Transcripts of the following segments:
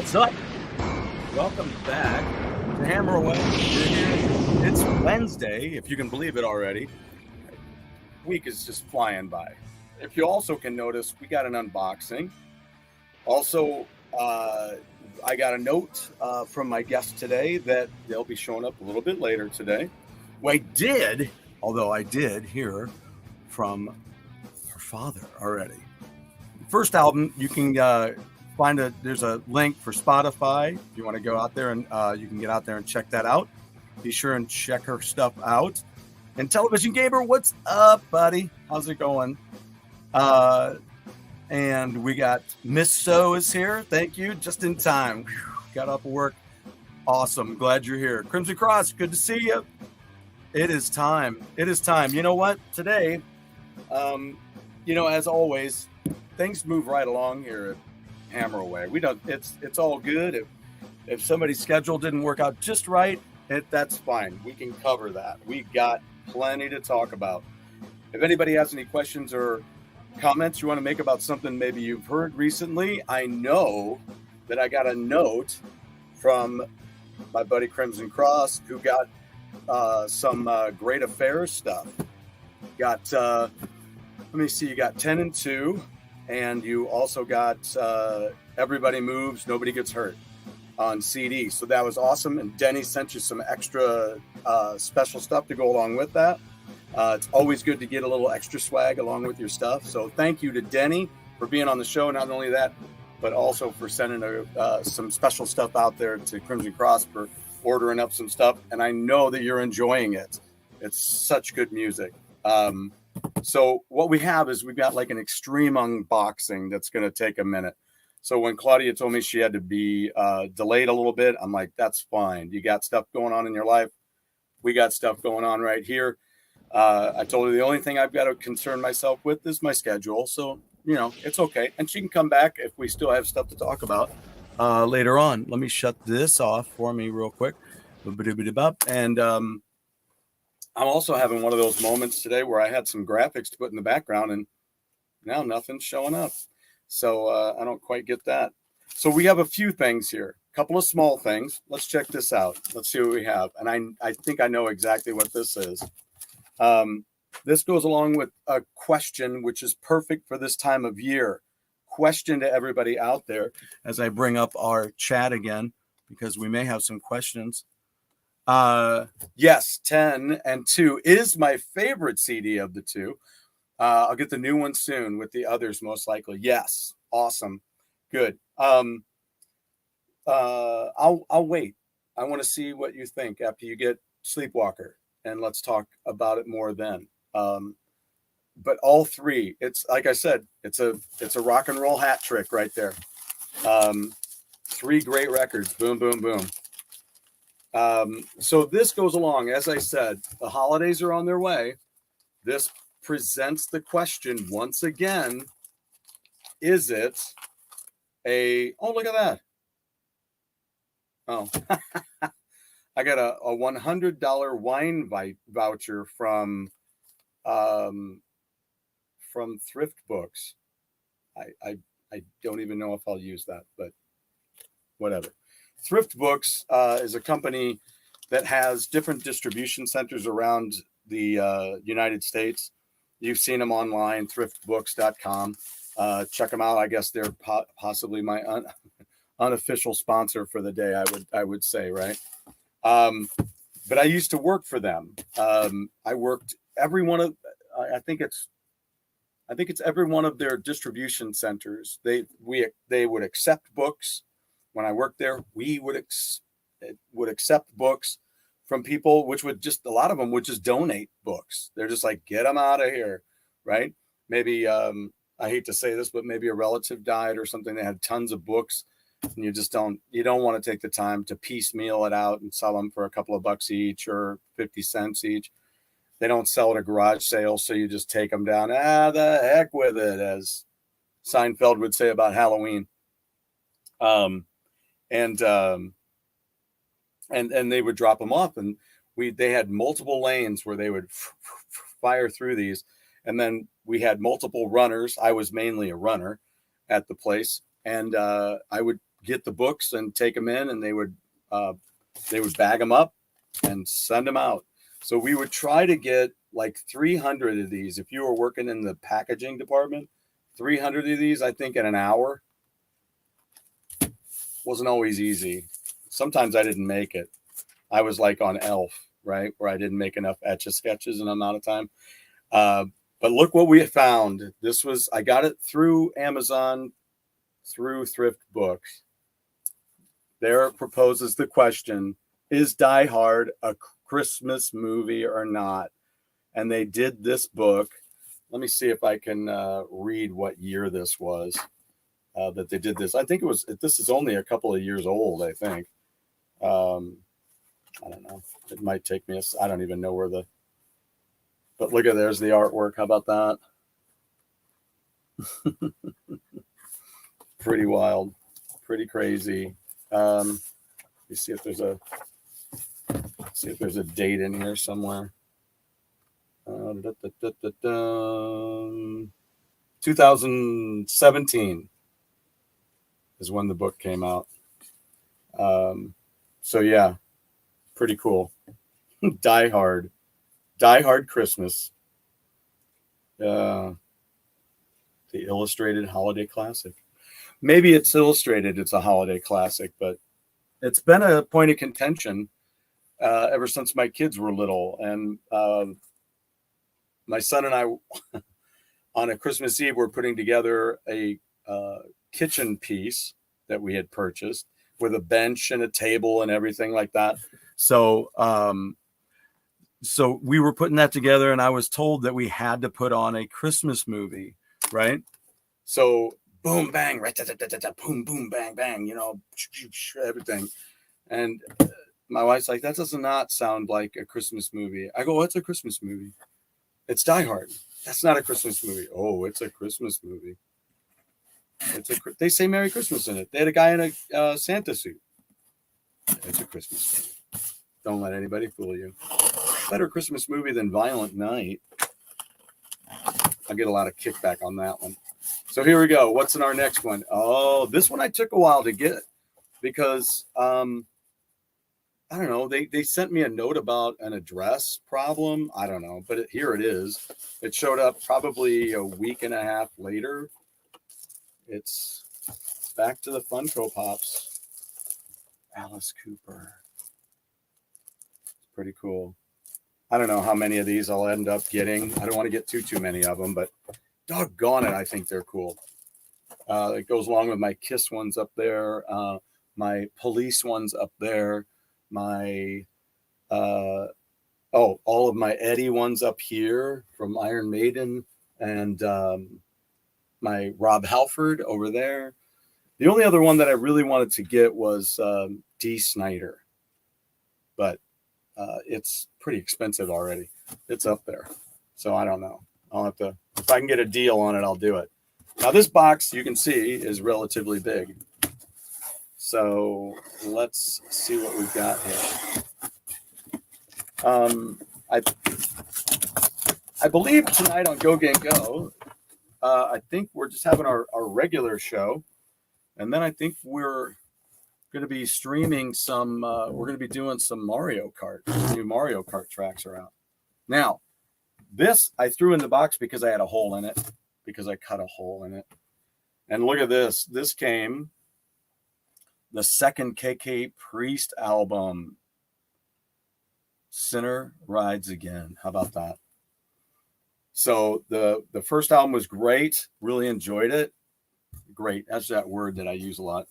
What's up? Welcome back to Hammer Away. We're here. It's Wednesday, if you can believe it already. Week is just flying by. If you also can notice, we got an unboxing. Also, I got a note from my guest today that they'll be showing up a little bit later today. Well, I did hear from her father already. First album, you can there's a link for Spotify if you want to go out there, and you can get out there and check that out. Be sure and check her stuff out. And Television Gamer, what's up, buddy? How's it going? And we got Miss So is here. Thank you. Just in time. Got off of work. Awesome. Glad you're here. Crimson Cross, good to see you. It is time. You know what? Today, as always, things move right along here at Hammer Away. We don't. It's all good. If somebody's schedule didn't work out just right, that's fine. We can cover that. We got plenty to talk about. If anybody has any questions or comments you want to make about something maybe you've heard recently, I know that I got a note from my buddy Crimson Cross who got some Great Affairs stuff. Got let me see, you got 10 and 2, and you also got Everybody Moves, Nobody Gets Hurt on CD. So that was awesome. And Denny sent you some extra special stuff to go along with that. It's always good to get a little extra swag along with your stuff. So thank you to Denny for being on the show. Not only that, but also for sending some special stuff out there to Crimson Cross for ordering up some stuff. And I know that you're enjoying it. It's such good music. So what we have is we've got like an extreme unboxing that's going to take a minute. So when Claudia told me she had to be delayed a little bit, I'm like, that's fine. You got stuff going on in your life. We got stuff going on right here. I told her the only thing I've got to concern myself with is my schedule. So, it's okay. And she can come back if we still have stuff to talk about later on. Let me shut this off for me real quick. And I'm also having one of those moments today where I had some graphics to put in the background and now nothing's showing up. So I don't quite get that. So we have a few things here, a couple of small things. Let's check this out. Let's see what we have. And I think I know exactly what this is. This goes along with a question, which is perfect for this time of year. Question to everybody out there as I bring up our chat again, because we may have some questions. Yes, 10 and 2 is my favorite CD of the two. I'll get the new one soon with the others, most likely. Yes. Awesome. Good. I'll wait. I want to see what you think after you get Sleepwalker, and let's talk about it more then. But all three, it's like I said, it's a rock and roll hat trick right there. 3 great records. Boom, boom, boom. So this goes along, as I said, the holidays are on their way. This presents the question once again, is it look at that. Oh, I got a $100 wine voucher from Thrift Books. I don't even know if I'll use that, but whatever. Thrift Books is a company that has different distribution centers around the United States. You've seen them online, thriftbooks.com. Check them out. I guess they're possibly my unofficial sponsor for the day, I would say, right? But I used to work for them. I worked every one of, I think it's every one of their distribution centers. They would accept books. When I worked there, we would accept books from people, which would just, a lot of them would just donate books. They're just like, get them out of here, right? Maybe, I hate to say this, but maybe a relative died or something. They had tons of books, and you don't want to take the time to piecemeal it out and sell them for a couple of bucks each or 50 cents each. They don't sell at a garage sale, so you just take them down. The heck with it, as Seinfeld would say about Halloween. And they would drop them off, and they had multiple lanes where they would fire through these. And then we had multiple runners. I was mainly a runner at the place, and I get the books and take them in, and they would bag them up and send them out. So we would try to get like 300 of these. If you were working in the packaging department, 300 of these, I think, in an hour. Wasn't always easy. Sometimes I didn't make it. I was like on Elf, right, where I didn't make enough Etch-a-Sketches in an amount of time. But look what we found. I got it through Amazon, through Thrift Books. There proposes the question, is Die Hard a Christmas movie or not? And they did this book. Let me see if I can read what year this was that they did this. I think this is only a couple of years old, I think. I don't know. It might take me, I don't even know where but look there's the artwork. How about that? Pretty wild, pretty crazy. You see if there's a date in here somewhere. 2017 is when the book came out. So yeah, pretty cool. Die Hard Christmas. The illustrated holiday classic. Maybe it's illustrated, it's a holiday classic, but it's been a point of contention ever since my kids were little. And my son and I, on a Christmas Eve, were putting together a kitchen piece that we had purchased with a bench and a table and everything like that. So we were putting that together, and I was told that we had to put on a Christmas movie, right? So boom, bang, boom, boom, bang, bang, everything. And my wife's like, that does not sound like a Christmas movie. I go, what's a Christmas movie? It's Die Hard. That's not a Christmas movie. Oh, it's a Christmas movie. They say Merry Christmas in it. They had a guy in a Santa suit. It's a Christmas movie. Don't let anybody fool you. Better Christmas movie than Violent Night. I get a lot of kickback on that one. So here we go. What's in our next one? Oh, this one I took a while to get because I don't know. They sent me a note about an address problem. I don't know, but here it is. It showed up probably a week and a half later. It's back to the Funko Pops. Alice Cooper. Pretty cool. I don't know how many of these I'll end up getting. I don't want to get too many of them, but doggone it, I think they're cool. It goes along with my Kiss ones up there, my Police ones up there, my all of my Eddie ones up here from Iron Maiden, and my Rob Halford over there. The only other one that I really wanted to get was Dee Snider, but it's pretty expensive already. It's up there. So I don't know. I'll have to, if I can get a deal on it, I'll do it. Now this box, you can see, is relatively big. So let's see what we've got here. I believe tonight on Go Game Go, I think we're just having our regular show. And then I think we're going to be streaming some, we're going to be doing some Mario Kart. New Mario Kart tracks are out. Now, this I threw in the box because I had a hole in it, because I cut a hole in it. And look at this. This came, the second KK Priest album, Sinner Rides Again. How about that? So the first album was great. Really enjoyed it. Great. That's that word that I use a lot.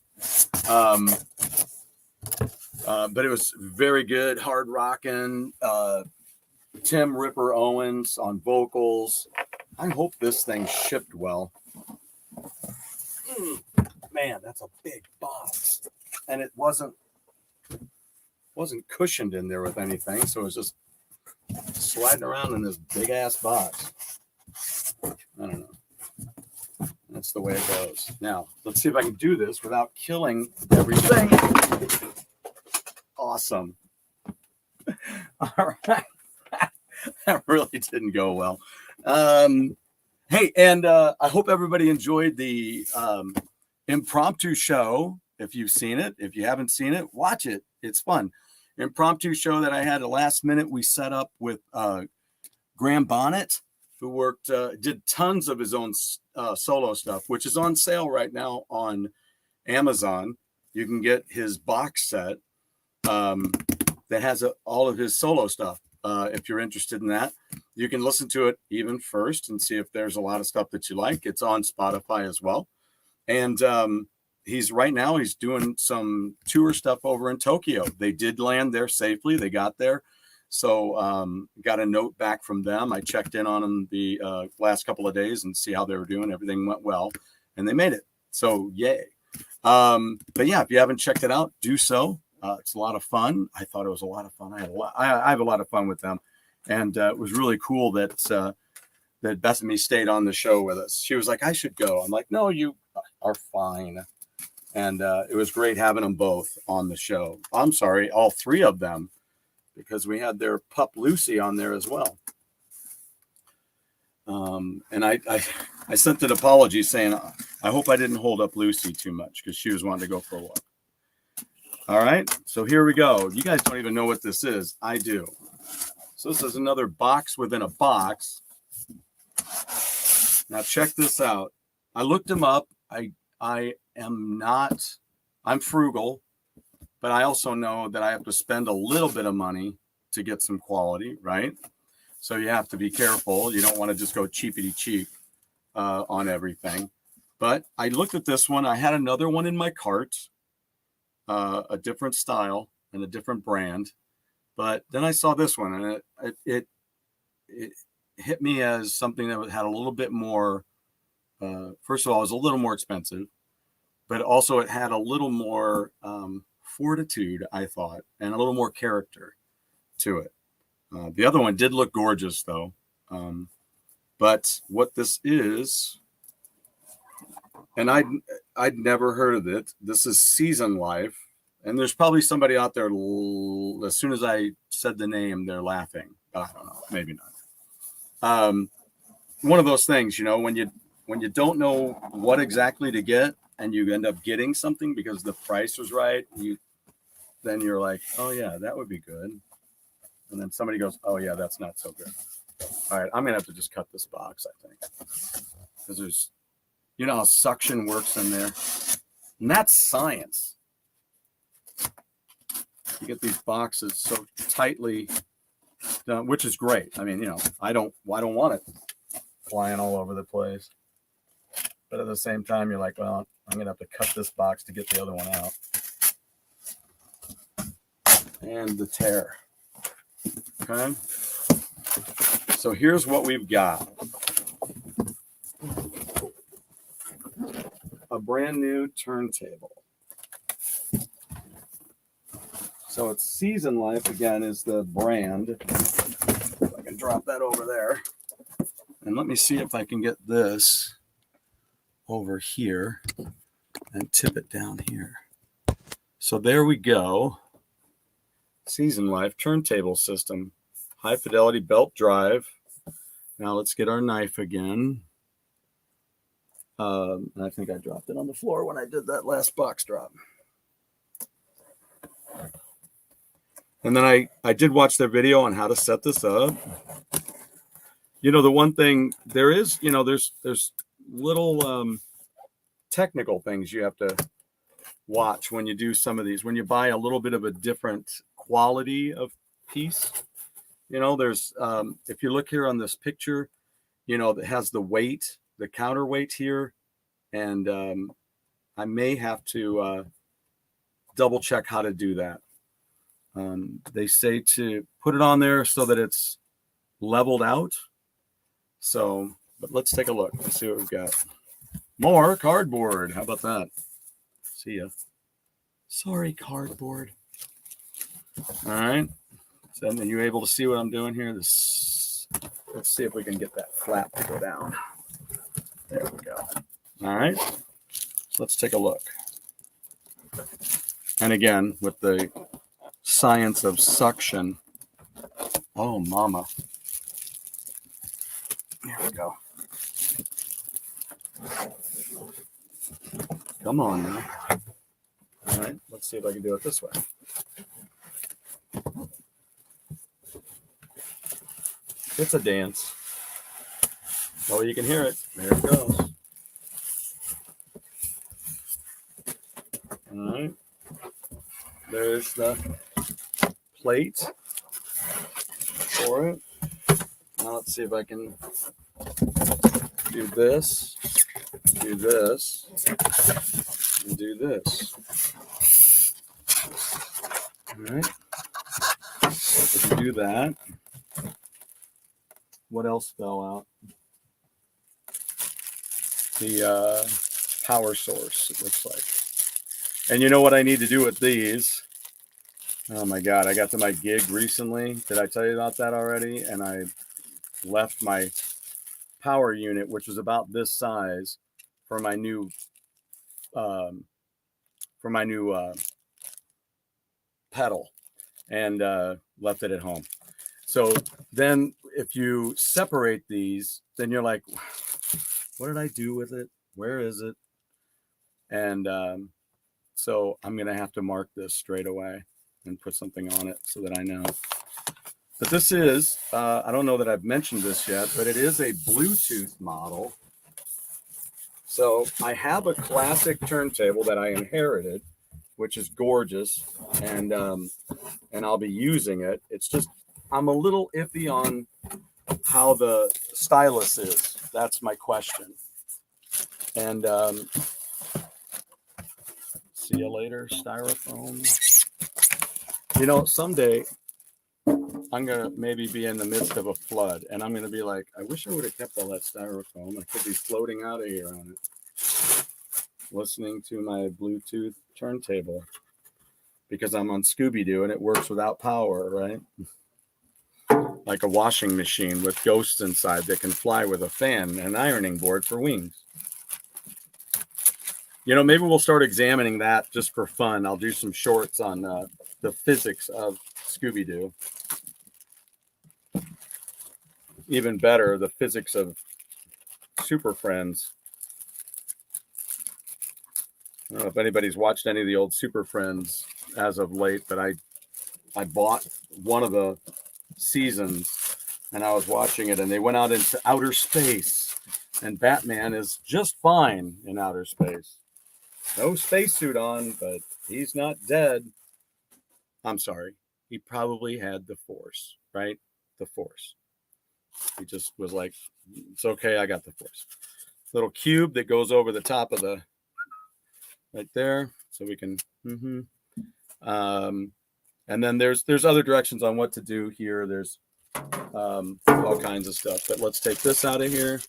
But it was very good, hard rocking. Tim Ripper Owens on vocals. I hope this thing shipped well. Man, that's a big box, and it wasn't cushioned in there with anything, so it was just sliding around in this big ass box. I don't know. That's the way it goes. Now, let's see if I can do this without killing everything. Awesome. All right. That really didn't go well. Hey, and I hope everybody enjoyed the impromptu show if you've seen it. If you haven't seen it, watch it. It's fun. Impromptu show that I had at last minute. We set up with Graham Bonnet, who did tons of his own solo stuff, which is on sale right now on Amazon. You can get his box set that has all of his solo stuff. If you're interested in that, you can listen to it even first and see if there's a lot of stuff that you like. It's on Spotify as well. And he's doing some tour stuff over in Tokyo. They did land there safely. They got there. So got a note back from them. I checked in on them the last couple of days and see how they were doing. Everything went well and they made it. So yay. But yeah, if you haven't checked it out, do so. It's a lot of fun. I thought it was a lot of fun. I have a lot of fun with them. And it was really cool that Bethany stayed on the show with us. She was like, I should go. I'm like, no, you are fine. And it was great having them both on the show. I'm sorry, all three of them, because we had their pup Lucy on there as well. And I sent an apology saying, I hope I didn't hold up Lucy too much because she was wanting to go for a walk. All right, so here we go. You guys don't even know what this is. I do. So this is another box within a box. Now check this out. I looked them up. I'm frugal, but I also know that I have to spend a little bit of money to get some quality, right? So you have to be careful. You don't want to just go cheapity cheap on everything. But I looked at this one. I had another one in my cart, a different style and a different brand. But then I saw this one, and it hit me as something that had a little bit more. First of all, it was a little more expensive, but also it had a little more fortitude, I thought, and a little more character to it. The other one did look gorgeous, though. But what this is, and I'd never heard of it. This is Season Life, and there's probably somebody out there. As soon as I said the name, they're laughing. But I don't know, maybe not. One of those things, when you don't know what exactly to get, and you end up getting something because the price was right, then you're like, oh yeah, that would be good. And then somebody goes, oh yeah, that's not so good. All right, I'm gonna have to just cut this box, I think, because there's, how suction works in there, and that's science. You get these boxes so tightly done, which is great. I mean, I don't want it flying all over the place, but at the same time, you're like, well, I'm gonna have to cut this box to get the other one out, and the tear. Okay, so here's what we've got. A brand new turntable. So it's Season Life, again, is the brand. If I can drop that over there. And let me see if I can get this over here and tip it down here. So there we go. Season Life turntable system. High fidelity belt drive. Now let's get our knife again. And I think I dropped it on the floor when I did that last box drop. And then I did watch their video on how to set this up. The one thing there is, there's little technical things you have to watch when you do some of these. When you buy a little bit of a different quality of piece, there's if you look here on this picture, that has the weight, the counterweight here, and I may have to double check how to do that. They say to put it on there so that it's leveled out. So, but let's take a look. Let's see what we've got. More cardboard. How about that? See ya. Sorry, cardboard. All right. So, are you able to see what I'm doing here? Let's see if we can get that flap to go down. There we go. All right. So let's take a look. And again, with the science of suction. Oh, mama. There we go. Come on now. see if I can do it this way. It's a dance. Oh, you can hear it. There it goes. All right. There's the plate for it. Now let's see if I can do this, and do this. All right. If you do that, what else fell out? The power source, it looks like. And you know what I need to do with these? Oh my God, I got to my gig recently. Did I tell you about that already? And I left my power unit, which was about this size, for my new pedal, and left it at home. So then if you separate these, then you're like, what did I do with it? Where is it? And so I'm going to have to mark this straight away and put something on it so that I know. But this is, I don't know that I've mentioned this yet, but it is a Bluetooth model. So I have a classic turntable that I inherited, which is gorgeous, and I'll be using it. It's just, I'm a little iffy on how the stylus is. That's my question. And see you later, styrofoam. You know, someday I'm going to maybe be in the midst of a flood, and I'm going to be like, I wish I would have kept all that styrofoam. I could be floating out of here on it, listening to my Bluetooth turntable, because I'm on Scooby-Doo and it works without power, right? Like a washing machine with ghosts inside that can fly with a fan and an ironing board for wings. You know, maybe we'll start examining that just for fun. I'll do some shorts on the physics of Scooby-Doo. Even better, the physics of Super Friends. I don't know if anybody's watched any of the old Super Friends as of late, but I bought one of the seasons and I was watching it, and they went out into outer space, and Batman is just fine in outer space. No spacesuit on, but he's not dead. I'm sorry. He probably had the Force, right? The Force. He just was like, it's okay, I got the Force. Little cube that goes over the top of the, right there, so we can, and then there's other directions on what to do here. There's all kinds of stuff, but let's take this out of here.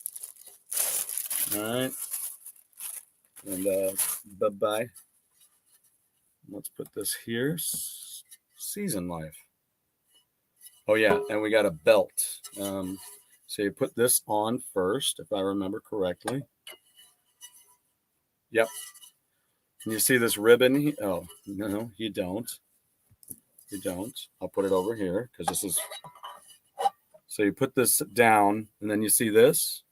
All right. And bye-bye. Let's put this here. Season life. Oh, yeah, and we got a belt. So you put this on first, if I remember correctly. Yep. And you see this ribbon? Oh, no, you don't. You don't. I'll put it over here because this is... So you put this down, and then you see this.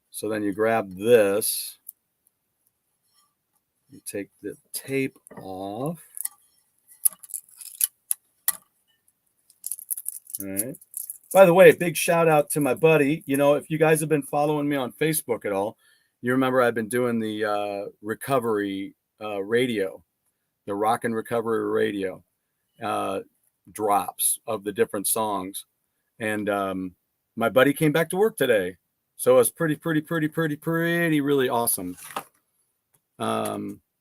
So then you grab this. You take the tape off. All right. By the way, big shout out to my buddy. You know, if you guys have been following me on Facebook at all, you remember I've been doing the recovery radio, the rock and recovery radio drops of the different songs. And my buddy came back to work today. So it's pretty really awesome.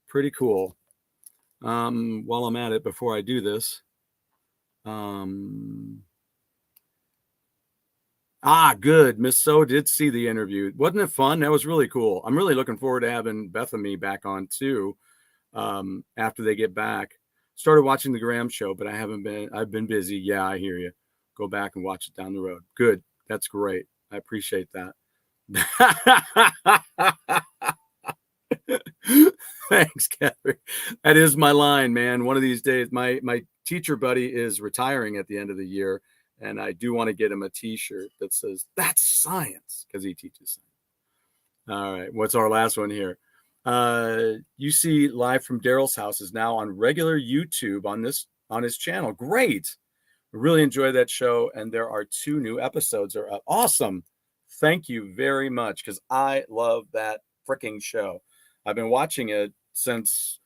Pretty cool. While I'm at it, before I do this, good. Miss So did see the interview. Wasn't it fun? That was really cool. I'm really looking forward to having Bethany back on too. After they get back, started watching the Graham Show, but I've been busy. Yeah, I hear you. Go back and watch it down the road. Good. That's great. I appreciate that. Thanks, Catherine. That is my line, man. One of these days, my teacher buddy is retiring at the end of the year, and I do want to get him a T-shirt that says "That's science" because he teaches science. All right, what's our last one here? UC Live from Daryl's House is now on regular YouTube on his channel. Great. Really enjoy that show. And there are 2 new episodes are up. Awesome. Thank you very much, because I love that freaking show. I've been watching it since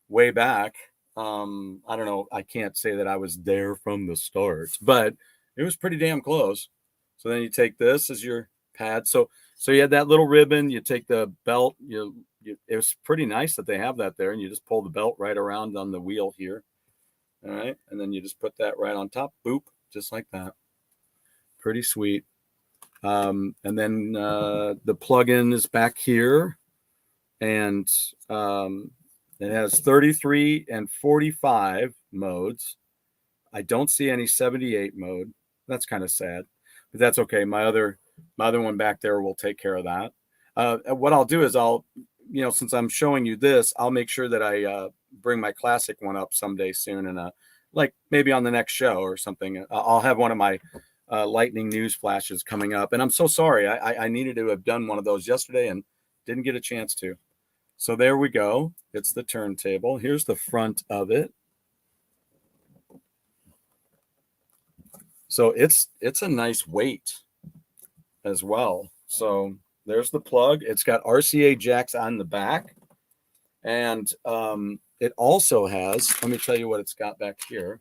way back. I don't know. I can't say that I was there from the start, but it was pretty damn close. So then you take this as your pad. So you had that little ribbon, you take the belt, it was pretty nice that they have that there, and you just pull the belt right around on the wheel here. All right. And then you just put that right on top, boop, just like that. Pretty sweet. And then the plug-in is back here, and it has 33 and 45 modes. I don't see any 78 mode. That's kind of sad, but that's okay. My other one back there will take care of that. What I'll do is since I'm showing you this, I'll make sure that I bring my classic one up someday soon, and like maybe on the next show or something. I'll have one of my lightning news flashes coming up, and I'm so sorry. I needed to have done one of those yesterday and didn't get a chance to. So there we go. It's the turntable. Here's the front of it. So it's a nice weight as well. So there's the plug. It's got RCA jacks on the back, and it also has, let me tell you what it's got back here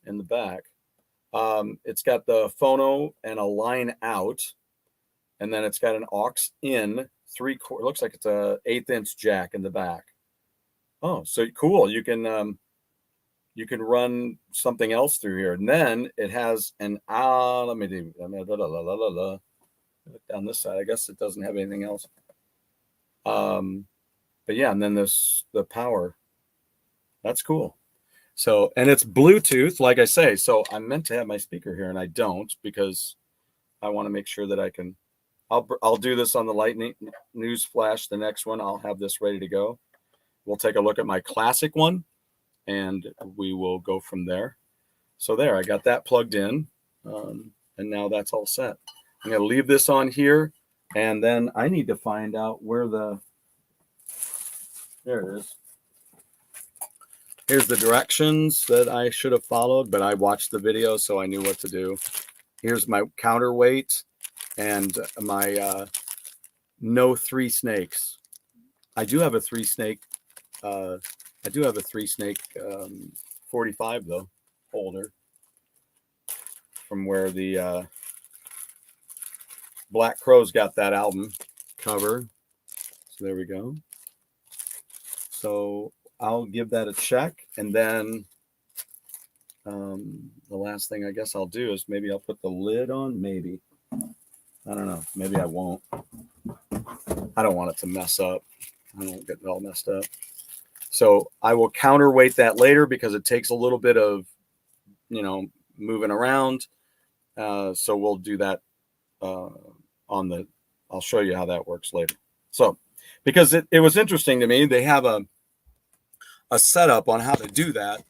in the back. It's got the phono and a line out, and then it's got an aux in 3/4. Looks like it's a 1/8 inch jack in the back. Oh, so cool. You can run something else through here, and then it has an let me do down this side. I guess it doesn't have anything else. But yeah, and then the power. That's cool. So, and it's Bluetooth, like I say. So I meant to have my speaker here, and I don't, because I want to make sure that I can. I'll do this on the lightning news flash. The next one, I'll have this ready to go. We'll take a look at my classic one, and we will go from there. So there, I got that plugged in, and now that's all set. I'm going to leave this on here, and then I need to find out where there it is. Here's the directions that I should have followed, but I watched the video, so I knew what to do. Here's my counterweight and my no 3 snakes. I do have a 3 snake. I do have a 3 snake 45 though holder from where the Black Crowes got that album cover. So there we go. So I'll give that a check, and then the last thing I guess I'll do is maybe I'll put the lid on. Maybe, I don't know. Maybe I won't. I don't want it to mess up. I don't get it all messed up. So I will counterweight that later, because it takes a little bit of, moving around. So we'll do that I'll show you how that works later. So, because it was interesting to me, they have a setup on how to do that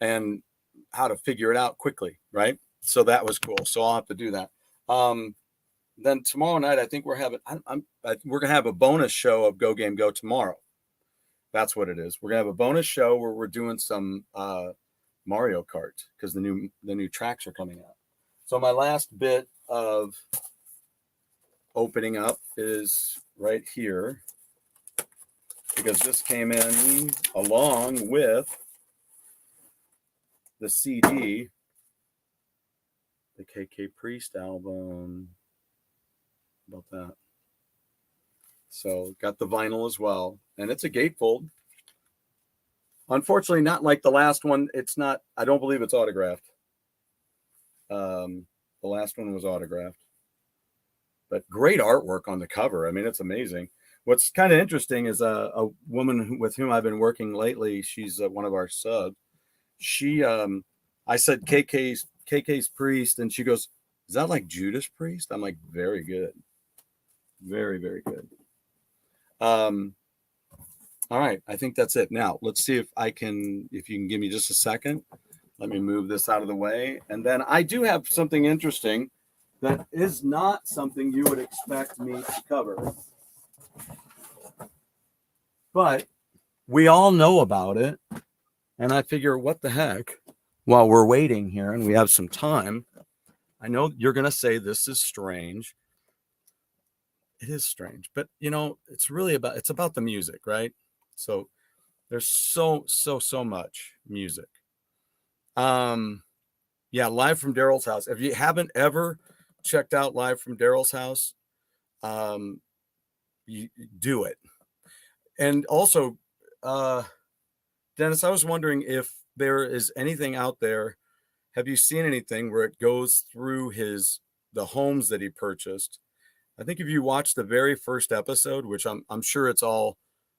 and how to figure it out quickly, right? So that was cool. So I'll have to do that. Then tomorrow night, I think we're gonna have a bonus show of Go Game Go tomorrow. That's what it is. We're gonna have a bonus show where we're doing some Mario Kart, because the new tracks are coming out. So my last bit of opening up is right here, because this came in along with the CD, the KK Priest album. About that. So got the vinyl as well, and it's a gatefold. Unfortunately, not like the last one. It's not. I don't believe it's autographed. The last one was autographed, but great artwork on the cover. I mean, it's amazing. What's kind of interesting is a woman with whom I've been working lately. She's one of our subs. She, I said KK's Priest, and she goes, "Is that like Judas Priest?" I'm like, "Very good, very, very good." All right, I think that's it. Now let's see if you can give me just a second. Let me move this out of the way, and then I do have something interesting that is not something you would expect me to cover. but we all know about it. And I figure, what the heck? While we're waiting here and we have some time, I know you're going to say this is strange. It is strange, but it's really it's about the music, right? So there's so much music. Yeah, Live from Daryl's House. If you haven't ever checked out Live from Daryl's House, you do it. And also, Dennis, I was wondering if there is anything out there. Have you seen anything where it goes through the homes that he purchased? I think if you watch the very first episode, which I'm sure it's all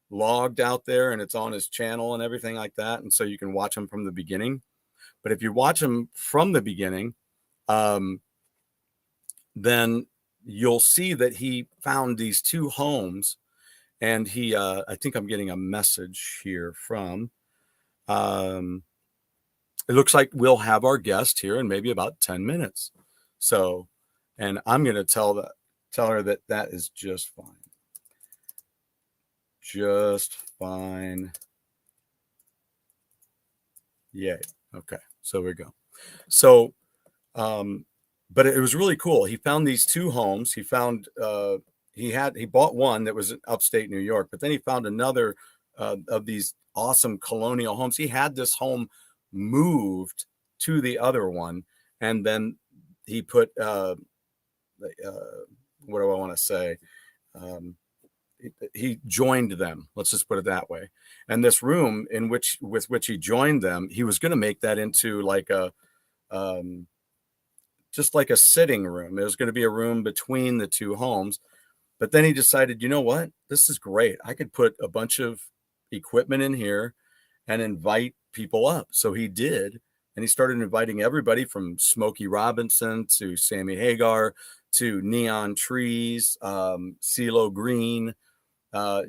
logged out there and it's on his channel and everything like that, and so you can watch him from the beginning. But if you watch him from the beginning, then you'll see that he found these two homes, and he I think I'm getting a message here from it looks like we'll have our guest here in maybe about 10 minutes. So, and I'm going to tell her that that is just fine. Just fine. Yay. Okay. So we go. So, but it was really cool. He found these two homes. He found, he bought one that was in upstate New York, but then he found another of these awesome colonial homes. He had this home moved to the other one, and then he put what do I want to say? He joined them. Let's just put it that way. And this room with which he joined them, he was going to make that into like a just like a sitting room. It was going to be a room between the two homes. But then he decided, you know what? This is great. I could put a bunch of equipment in here and invite people up. So he did. And he started inviting everybody from Smokey Robinson to Sammy Hagar to Neon Trees, CeeLo Green,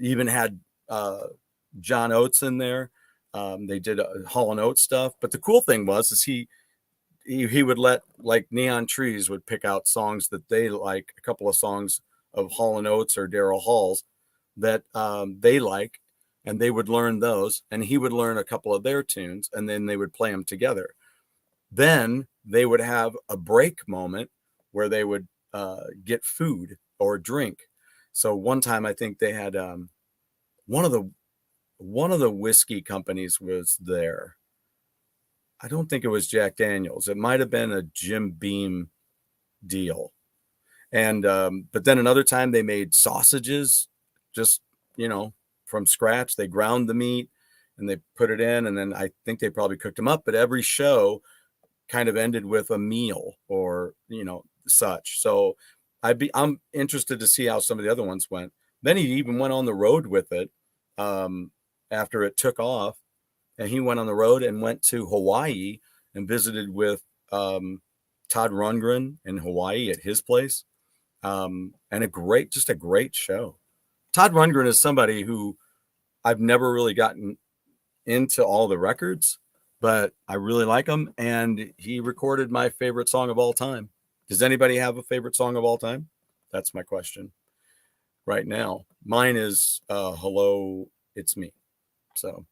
even had John Oates in there. They did Hall & Oates stuff. But the cool thing is he would let, like, Neon Trees would pick out songs that they like, a couple of songs of Hall & Oates or Daryl Hall's that they like, and they would learn those, and he would learn a couple of their tunes, and then they would play them together. Then they would have a break moment where they would get food or drink. So one time I think they had one of the whiskey companies was there. I don't think it was Jack Daniels. It might have been a Jim Beam deal. And but then another time they made sausages, just from scratch. They ground the meat and they put it in, and then I think they probably cooked them up. But every show kind of ended with a meal or such. So I'm interested to see how some of the other ones went. Then he even went on the road with it after it took off, and he went on the road and went to Hawaii and visited with Todd Rundgren in Hawaii at his place. And just a great show. Todd Rundgren is somebody who I've never really gotten into all the records, but I really like him. And he recorded my favorite song of all time. Does anybody have a favorite song of all time? That's my question right now. Mine is Hello, It's Me. So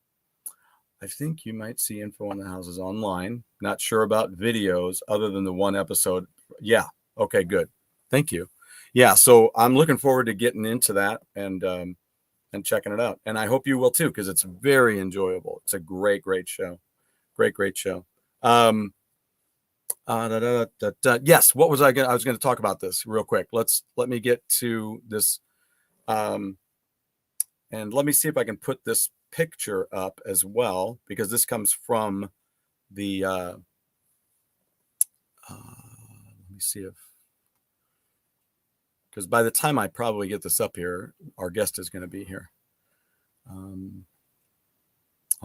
I think you might see info on the houses online. Not sure about videos other than the one episode. Yeah. Okay, good. Thank you. Yeah. So I'm looking forward to getting into that and checking it out. And I hope you will too, because it's very enjoyable. It's a great show. Great show. Yes. What was I was going to talk about this real quick. Let me get to this. And let me see if I can put this picture up as well, because this comes from the let me see if, because by the time I probably get this up here, our guest is going to be here. I'm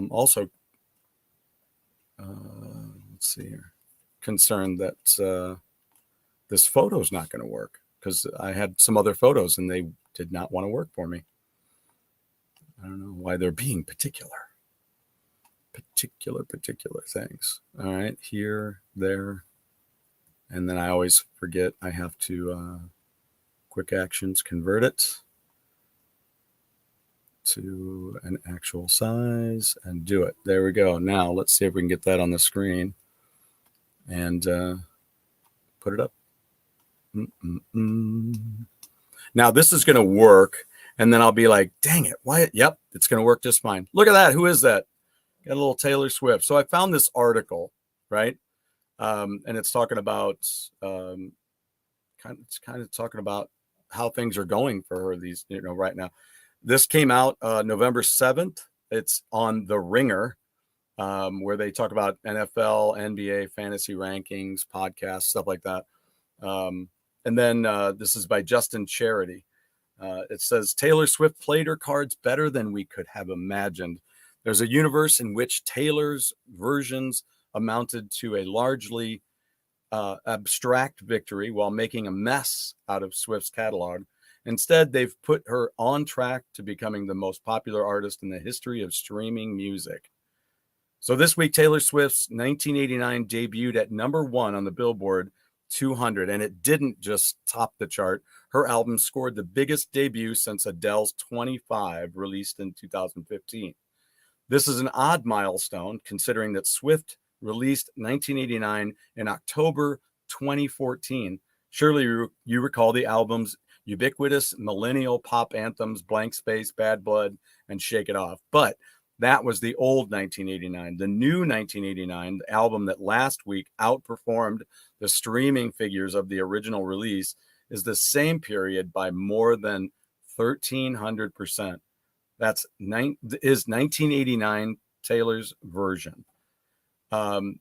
also let's see here, concerned that this photo is not going to work, because I had some other photos and they did not want to work for me. I don't know why they're being particular things. All right, here, there, and then I always forget I have to quick actions, convert it. to an actual size and do it. There we go. Now let's see if we can get that on the screen and put it up. Now this is going to work, and then I'll be like, dang it, why? Yep, it's going to work just fine. Look at that. Who is that? Got a little Taylor Swift. So I found this article, right? And it's talking about kind of talking about how things are going for her these, right now. This came out November 7th. It's on The Ringer, where they talk about NFL, NBA, fantasy rankings, podcasts, stuff like that. And then this is by Justin Charity. It says, Taylor Swift played her cards better than we could have imagined. There's a universe in which Taylor's versions amounted to a largely abstract victory while making a mess out of Swift's catalog. Instead, they've put her on track to becoming the most popular artist in the history of streaming music. So this week, Taylor Swift's 1989 debuted at #1 on the Billboard 200, and it didn't just top the chart. Her album scored the biggest debut since Adele's 25, released in 2015. This is an odd milestone, considering that Swift released 1989 in October 2014. Surely you recall the album's ubiquitous millennial pop anthems, Blank Space, Bad Blood, and Shake It Off. But that was the old 1989. The new 1989, the album that last week outperformed the streaming figures of the original release, is the same period by more than 1,300%. Is 1989 Taylor's version.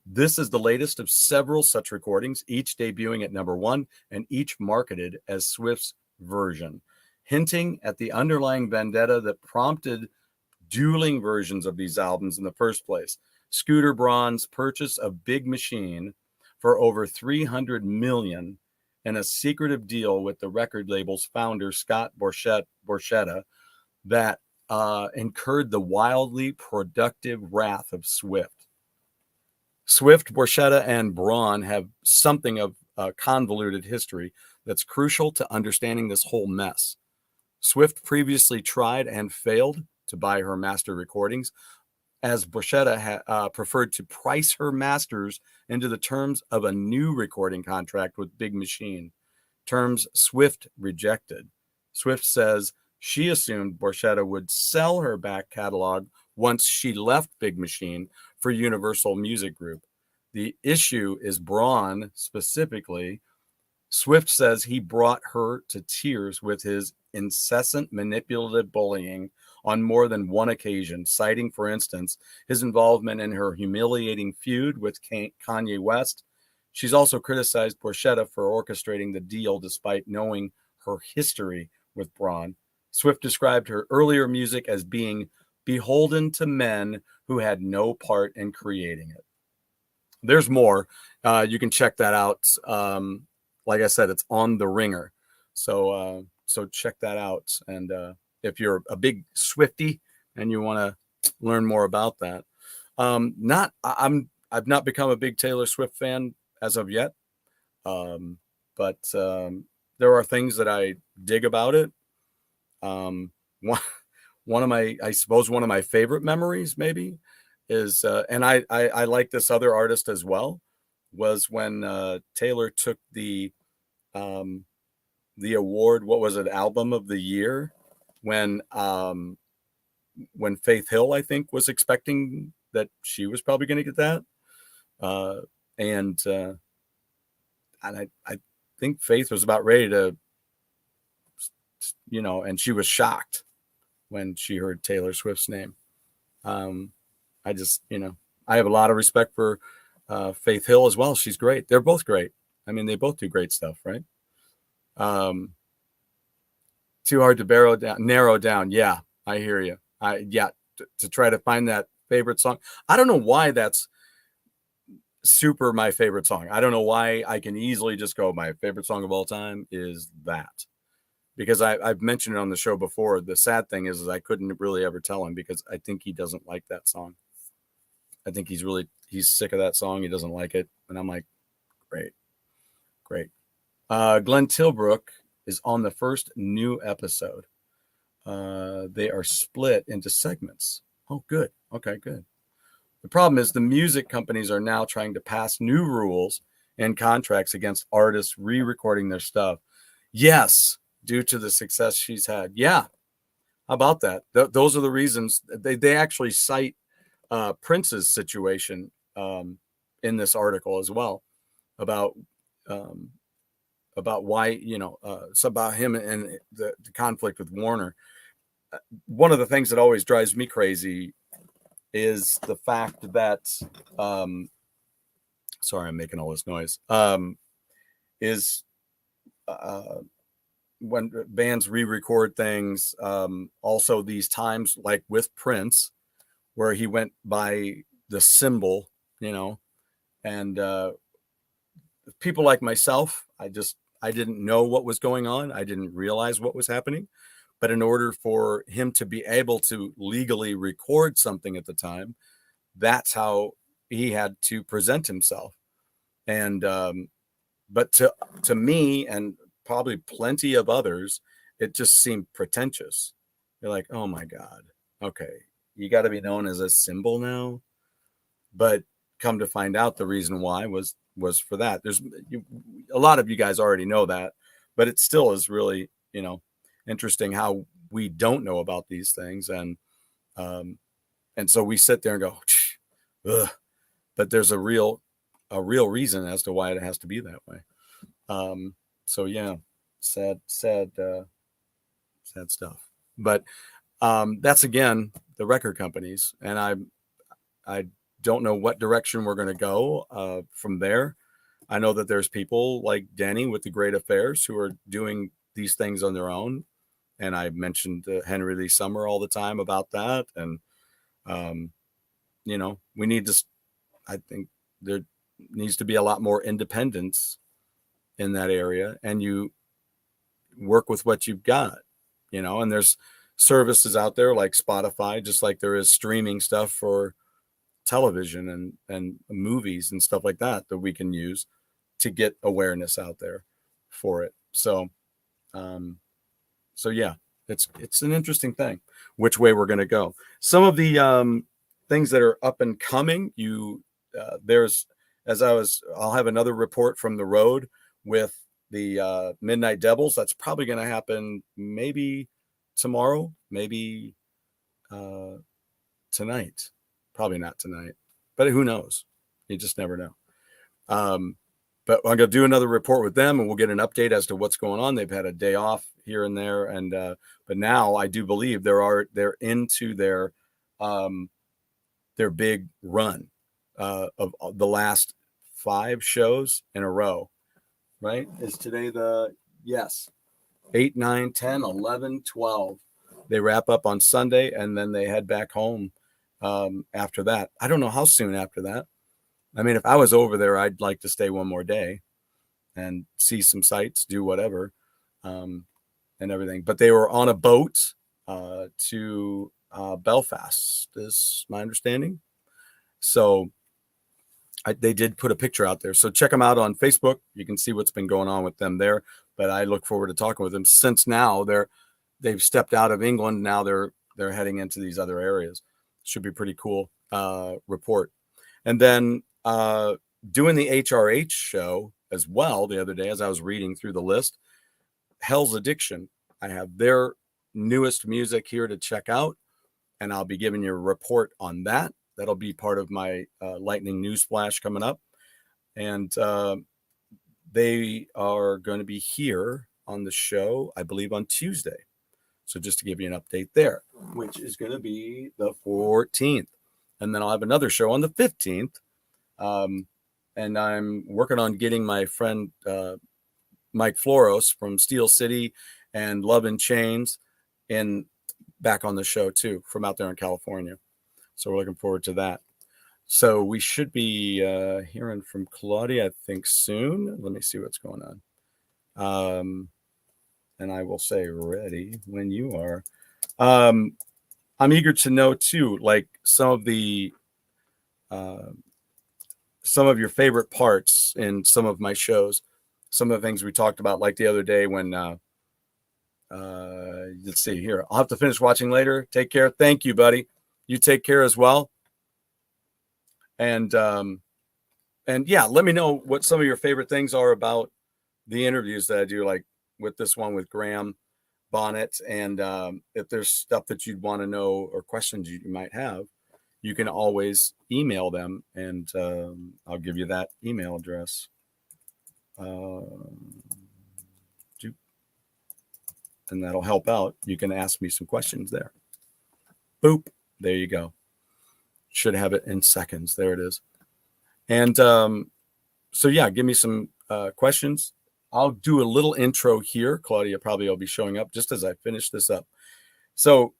This is the latest of several such recordings, each debuting at #1 and each marketed as Swift's version, hinting at the underlying vendetta that prompted dueling versions of these albums in the first place. Scooter Braun's purchase of Big Machine for over $300 million and a secretive deal with the record label's founder, Scott Borchetta, that incurred the wildly productive wrath of Swift. Swift, Borchetta, and Braun have something of a convoluted history that's crucial to understanding this whole mess. Swift previously tried and failed to buy her master recordings, as Borchetta preferred to price her masters into the terms of a new recording contract with Big Machine, terms Swift rejected. Swift says she assumed Borchetta would sell her back catalog once she left Big Machine for Universal Music Group. The issue is Braun specifically. Swift says he brought her to tears with his incessant manipulative bullying on more than one occasion, citing, for instance, his involvement in her humiliating feud with Kanye West. She's also criticized Borchetta for orchestrating the deal despite knowing her history with Braun. Swift described her earlier music as being beholden to men who had no part in creating it. There's more. You can check that out. Like I said, it's on The Ringer. So check that out. And if you're a big Swiftie and you want to learn more about that, I've not become a big Taylor Swift fan as of yet. But there are things that I dig about it. One of my favorite memories maybe is, and I like this other artist as well, was when Taylor took the award. What was it? Album of the Year, when Faith Hill, I think, was expecting that she was probably going to get that. And I think Faith was about ready to, and she was shocked when she heard Taylor Swift's name. I just, I have a lot of respect for Faith Hill as well. She's great. They're both great. I mean, they both do great stuff, right? Too hard to narrow down. Yeah, I hear you. To try to find that favorite song. I don't know why that's super my favorite song. I don't know why I can easily just go, my favorite song of all time is that. Because I've mentioned it on the show before. The sad thing is I couldn't really ever tell him, because I think he doesn't like that song. I think he's sick of that song. He doesn't like it. And I'm like, great. Glenn Tilbrook is on the first new episode. They are split into segments. Oh, good. Okay, good. The problem is the music companies are now trying to pass new rules and contracts against artists re-recording their stuff. Yes, due to the success she's had. Yeah, how about that? Those are the reasons. They actually cite Prince's situation in this article as well about um, why, it's about him and the conflict with Warner. One of the things that always drives me crazy is the fact that sorry, I'm making all this noise. Is when bands re-record things, also these times like with Prince, where he went by the symbol, and people like myself, I didn't know what was going on. I didn't realize what was happening. But in order for him to be able to legally record something at the time, that's how he had to present himself. And but to me and probably plenty of others, it just seemed pretentious. You're like, oh my God, okay, you got to be known as a symbol now. But come to find out, the reason why was for that. There's a lot of you guys already know that, but it still is really, interesting how we don't know about these things, and so we sit there and go, ugh. But there's a real reason as to why it has to be that way. So yeah, sad stuff. But that's again the record companies, and I don't know what direction we're going to go from there. I know that there's people like Denny with the Great Affairs who are doing these things on their own. And I mentioned Henry Lee Summer all the time about that. And, we need to, I think there needs to be a lot more independence in that area, and you work with what you've got, and there's services out there like Spotify, just like there is streaming stuff for television and movies and stuff like that we can use to get awareness out there for it. So yeah, it's an interesting thing which way we're going to go. Some of the things that are up and coming, there's, I'll have another report from the road with the Midnight Devils. That's probably going to happen maybe tomorrow, maybe tonight. Probably not tonight, but who knows? You just never know. But I'm going to do another report with them, and we'll get an update as to what's going on. They've had a day off here and there, and but now I do believe they're into their big run of the last 5 shows in a row. Right? Is today yes, 8, 9, 10, 11, 12. They wrap up on Sunday, and then they head back home after that. I don't know how soon after that. I mean, if I was over there, I'd like to stay one more day and see some sights, do whatever, and everything. But they were on a boat to Belfast, is my understanding. So they did put a picture out there. So check them out on Facebook. You can see what's been going on with them there. But I look forward to talking with them, since now they've stepped out of England. Now they're heading into these other areas. Should be pretty cool report. And then doing the HRH show as well the other day, as I was reading through the list, Hell's Addiction. I have their newest music here to check out, and I'll be giving you a report on that. That'll be part of my lightning news flash coming up. And they are going to be here on the show, I believe, on Tuesday. So just to give you an update there, which is going to be the 14th. And then I'll have another show on the 15th. And I'm working on getting my friend Mike Floros from Steel City and Love in Chains back on the show too, from out there in California. So we're looking forward to that. So we should be hearing from Claudia, I think, soon. Let me see what's going on. And I will say ready when you are. I'm eager to know too, like some of your favorite parts in some of my shows, some of the things we talked about, like the other day when Let's see here. I'll have to finish watching later. Take care. Thank you, buddy. You take care as well. And yeah, let me know what some of your favorite things are about the interviews that I do, like with this one with Graham Bonnet. And if there's stuff that you'd want to know or questions you might have, you can always email them, and I'll give you that email address. And that'll help out. You can ask me some questions there. Boop. There you go. Should have it in seconds. There it is. And so, yeah, give me some questions. I'll do a little intro here. Claudia probably will be showing up just as I finish this up. So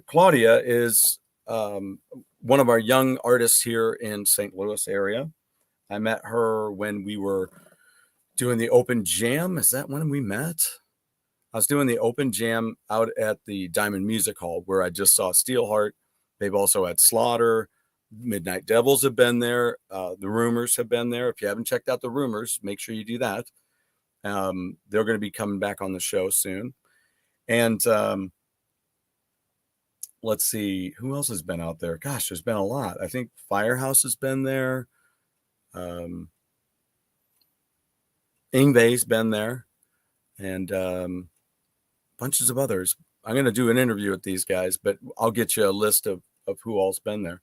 Claudia is one of our young artists here in St. Louis area. I met her when we were doing the open jam. Is that when we met? I was doing the open jam out at the Diamond Music Hall, where I just saw Steelheart. They've also had Slaughter. Midnight Devils have been there. The Rumors have been there. If you haven't checked out the Rumors, make sure you do that. They're going to be coming back on the show soon. And let's see, who else has been out there? Gosh, there's been a lot. I think Firehouse has been there. Ingve's been there. And bunches of others. I'm going to do an interview with these guys, but I'll get you a list of who all's been there.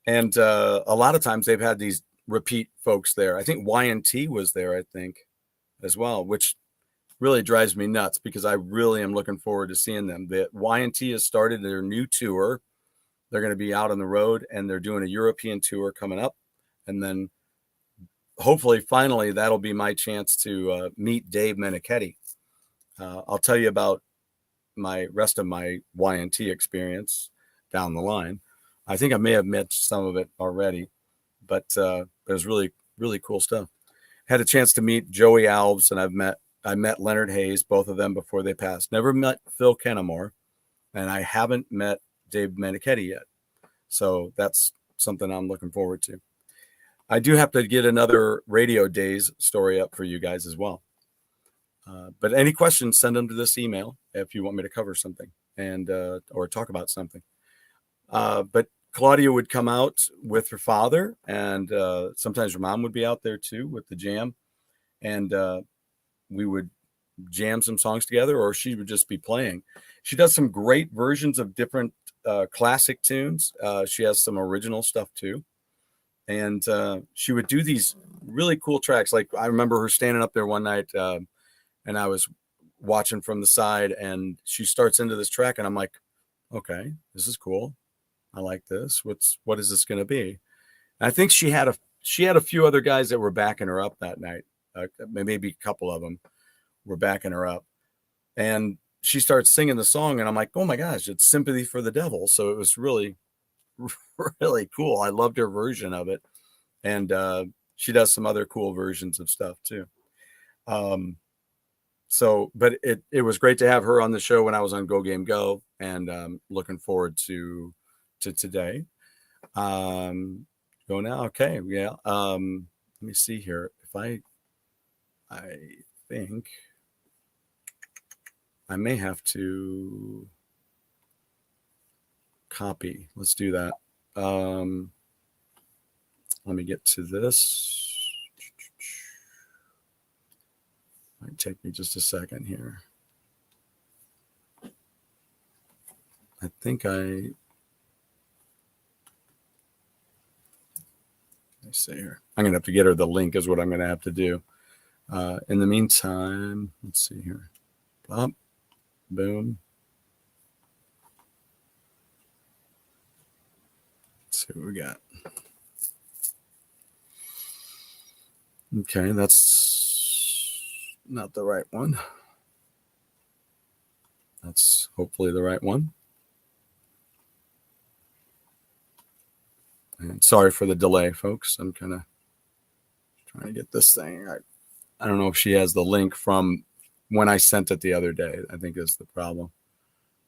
And a lot of times they've had these repeat folks there. I think Y&T was there, I think, as well, which really drives me nuts because I really am looking forward to seeing them. The Y&T has started their new tour. They're going to be out on the road, and they're doing a European tour coming up. And then hopefully, finally, that'll be my chance to meet Dave Meniketti. I'll tell you about my rest of my Y&T experience down the line. I think I may have met some of it already, but there's really, really cool stuff. Had a chance to meet Joey Alves, and I met Leonard Hayes, both of them before they passed. Never met Phil Kennemore, and I haven't met Dave Meniketti yet. So that's something I'm looking forward to. I do have to get another Radio Days story up for you guys as well. But any questions, send them to this email if you want me to cover something and or talk about something. But Claudia would come out with her father, and sometimes her mom would be out there too with the jam, and we would jam some songs together, or she would just be playing. She does some great versions of different classic tunes. She has some original stuff too. And she would do these really cool tracks. Like I remember her standing up there one night, and I was watching from the side, and she starts into this track, and I'm like, okay, this is cool. I like this. What is this going to be? And I think she had a few other guys that were backing her up that night. Maybe a couple of them were backing her up, and she starts singing the song, and I'm like, oh my gosh, it's Sympathy for the Devil. So it was really, really cool. I loved her version of it. And she does some other cool versions of stuff too. But it was great to have her on the show when I was on Go Game Go, and looking forward to today. Go now. Okay. Yeah. Let me see here. If I think I may have to copy. Let's do that. Let me get to this. Might take me just a second here. I think let me see here. I'm going to have to get her the link is what I'm going to have to do. In the meantime, let's see here. Pop, boom. Let's see what we got. Okay, that's not the right one. That's hopefully the right one. And sorry for the delay, folks. I'm kind of trying to get this thing. I don't know if she has the link from when I sent it the other day. I think is the problem.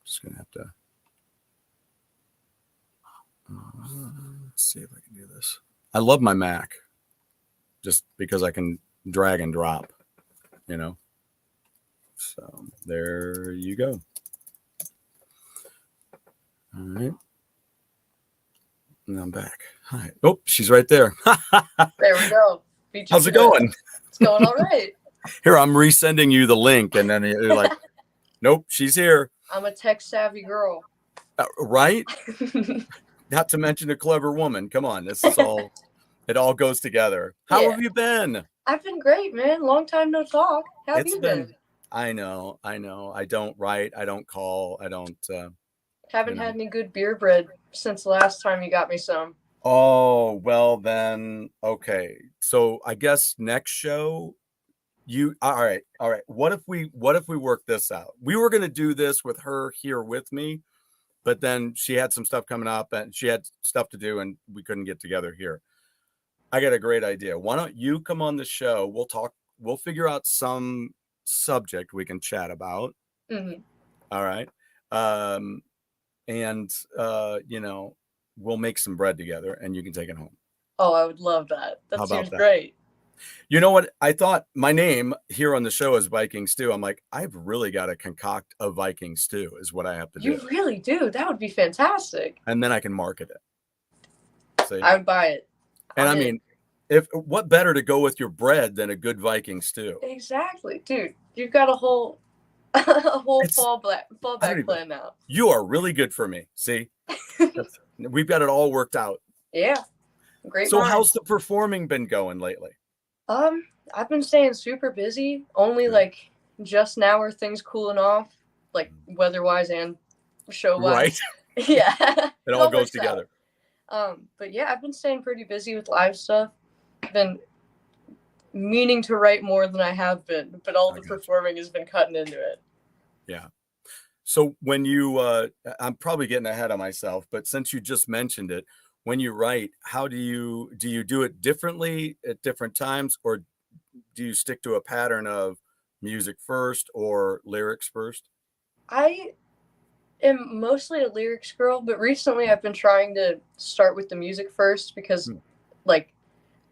Just going to have to let's see if I can do this. I love my Mac just because I can drag and drop, So there you go. All right. And I'm back. Hi. Oh, she's right there. There we go. How's it going? It's going all right. Here, I'm resending you the link, and then you're like, nope, she's here. I'm a tech savvy girl. Right? Not to mention a clever woman. Come on, this is all. It all goes together. How have you been? I've been great, man. Long time no talk. How have you been? I know. I don't write. I don't call. I don't. Haven't had any good beer bread since the last time you got me some. Oh, well then, okay. So I guess next show, all right. What if we work this out? We were going to do this with her here with me, but then she had some stuff coming up and she had stuff to do and we couldn't get together here. I got a great idea. Why don't you come on the show? We'll talk. We'll figure out some subject we can chat about. Mm-hmm. All right. And we'll make some bread together and you can take it home. Oh, I would love that. That seems great. You know what? I thought my name here on the show is Viking Stew. I'm like, I've really got to concoct a Viking stew is what I have to do. You really do. That would be fantastic. And then I can market it. See? I would buy it. And I mean, what better to go with your bread than a good Viking stew? Exactly. Dude, you've got a whole fallback plan now. You are really good for me. See? We've got it all worked out. Yeah. Great. So how's the performing been going lately? I've been staying super busy. Only like just now are things cooling off, like weather-wise and show-wise. Right. Yeah. It all goes together. But yeah, I've been staying pretty busy with live stuff. I've been meaning to write more than I have been, but all the performing has been cutting into it. Yeah. So when you, I'm probably getting ahead of myself, but since you just mentioned it, when you write, how do you do it differently at different times, or do you stick to a pattern of music first or lyrics first? I am mostly a lyrics girl, but recently I've been trying to start with the music first because like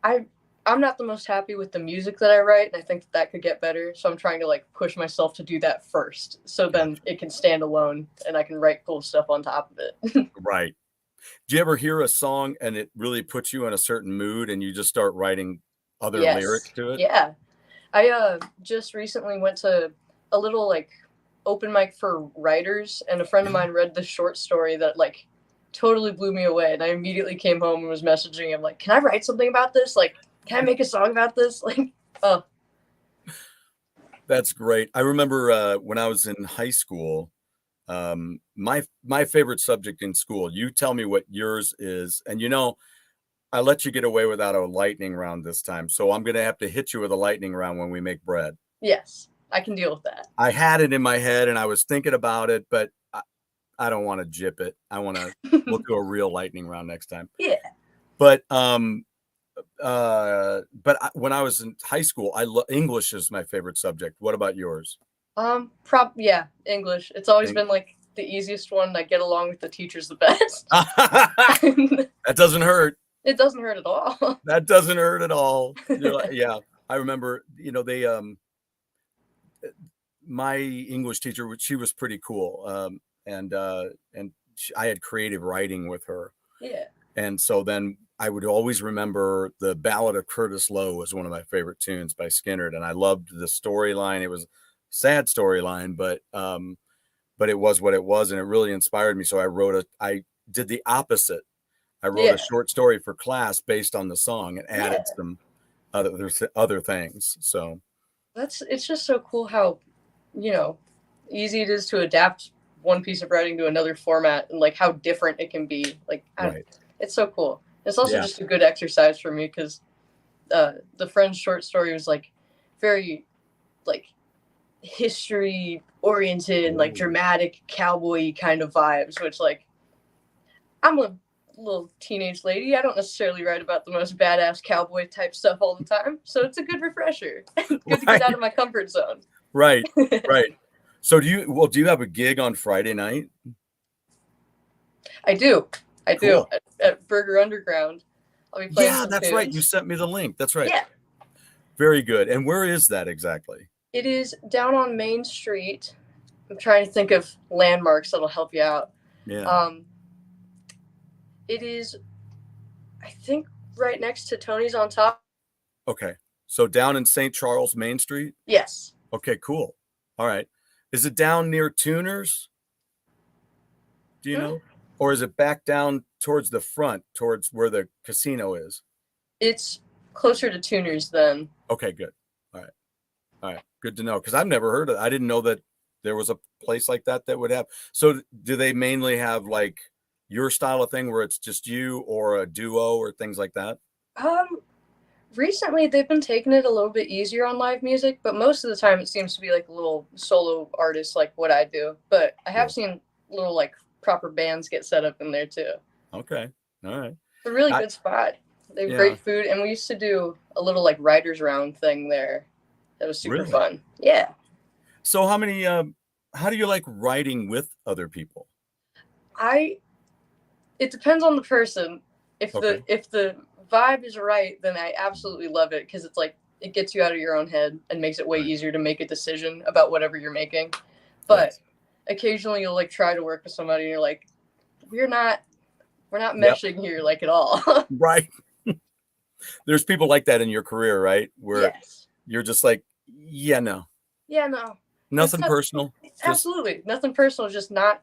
I'm not the most happy with the music that I write, and I think that could get better. So I'm trying to like push myself to do that first, so then it can stand alone and I can write cool stuff on top of it. Right. Do you ever hear a song and it really puts you in a certain mood and you just start writing other lyrics to it? Yeah. I just recently went to a little like open mic for writers, and a friend of mine read this short story that like totally blew me away, and I immediately came home and was messaging him like, can I write something about this? Like, can I make a song about this? Like, oh. That's great. I remember when I was in high school, my favorite subject in school, you tell me what yours is. And, I let you get away without a lightning round this time. So I'm going to have to hit you with a lightning round when we make bread. Yes, I can deal with that. I had it in my head and I was thinking about it, but I don't want to jip it. We'll do a real lightning round next time. Yeah. But when I was in high school, English is my favorite subject. What about yours? English. It's always been like the easiest one. I get along with the teachers the best. That doesn't hurt. It doesn't hurt at all. That doesn't hurt at all. Yeah. I remember, they, my English teacher, she was pretty cool. And I had creative writing with her. Yeah. And so then I would always remember the Ballad of Curtis Lowe was one of my favorite tunes by Skinner. And I loved the storyline. It was a sad storyline, but it was what it was. And it really inspired me. So I did the opposite. I wrote a short story for class based on the song and added some other things. So it's just so cool how, easy it is to adapt one piece of writing to another format and like how different it can be. Like, it's so cool. It's also just a good exercise for me because the friend's short story was like very like history oriented and like dramatic cowboy kind of vibes, which like I'm a little teenage lady. I don't necessarily write about the most badass cowboy type stuff all the time, so it's a good refresher. Good to get out of my comfort zone. Right. So do you have a gig on Friday night? I do Cool. at Burger Underground. I'll be playing that's tunes. right, you sent me the link. That's right. Yeah, very good. And where is that exactly? It is down on Main Street. I'm trying to think of landmarks that'll help you out. Yeah. It is, I think, right next to Tony's on Top. Okay. So down in St. Charles, Main Street? Yes. Okay, cool. All right. Is it down near Tuners? Do you know? Or is it back down towards the front, towards where the casino is? It's closer to Tuners then. Okay, good. All right. All right. Good to know. Because I've never heard of it. I didn't know that there was a place like that that would have. So do they mainly have like your style of thing where it's just you or a duo or things like that? Recently they've been taking it a little bit easier on live music, but most of the time it seems to be like a little solo artist like what I do. But I have seen little like proper bands get set up in there too. Okay. All right. It's a really good spot. They have great food, and we used to do a little like writers round thing there. That was super fun. Yeah. So how do you like writing with other people? It depends on the person. If the vibe is right, then I absolutely love it, because it's like it gets you out of your own head and makes it way easier to make a decision about whatever you're making. But occasionally you'll like try to work with somebody and you're like, we're not meshing here like at all. Right. There's people like that in your career, right? Where you're just like, no. Yeah, no. Nothing personal. Absolutely. Nothing personal. Just not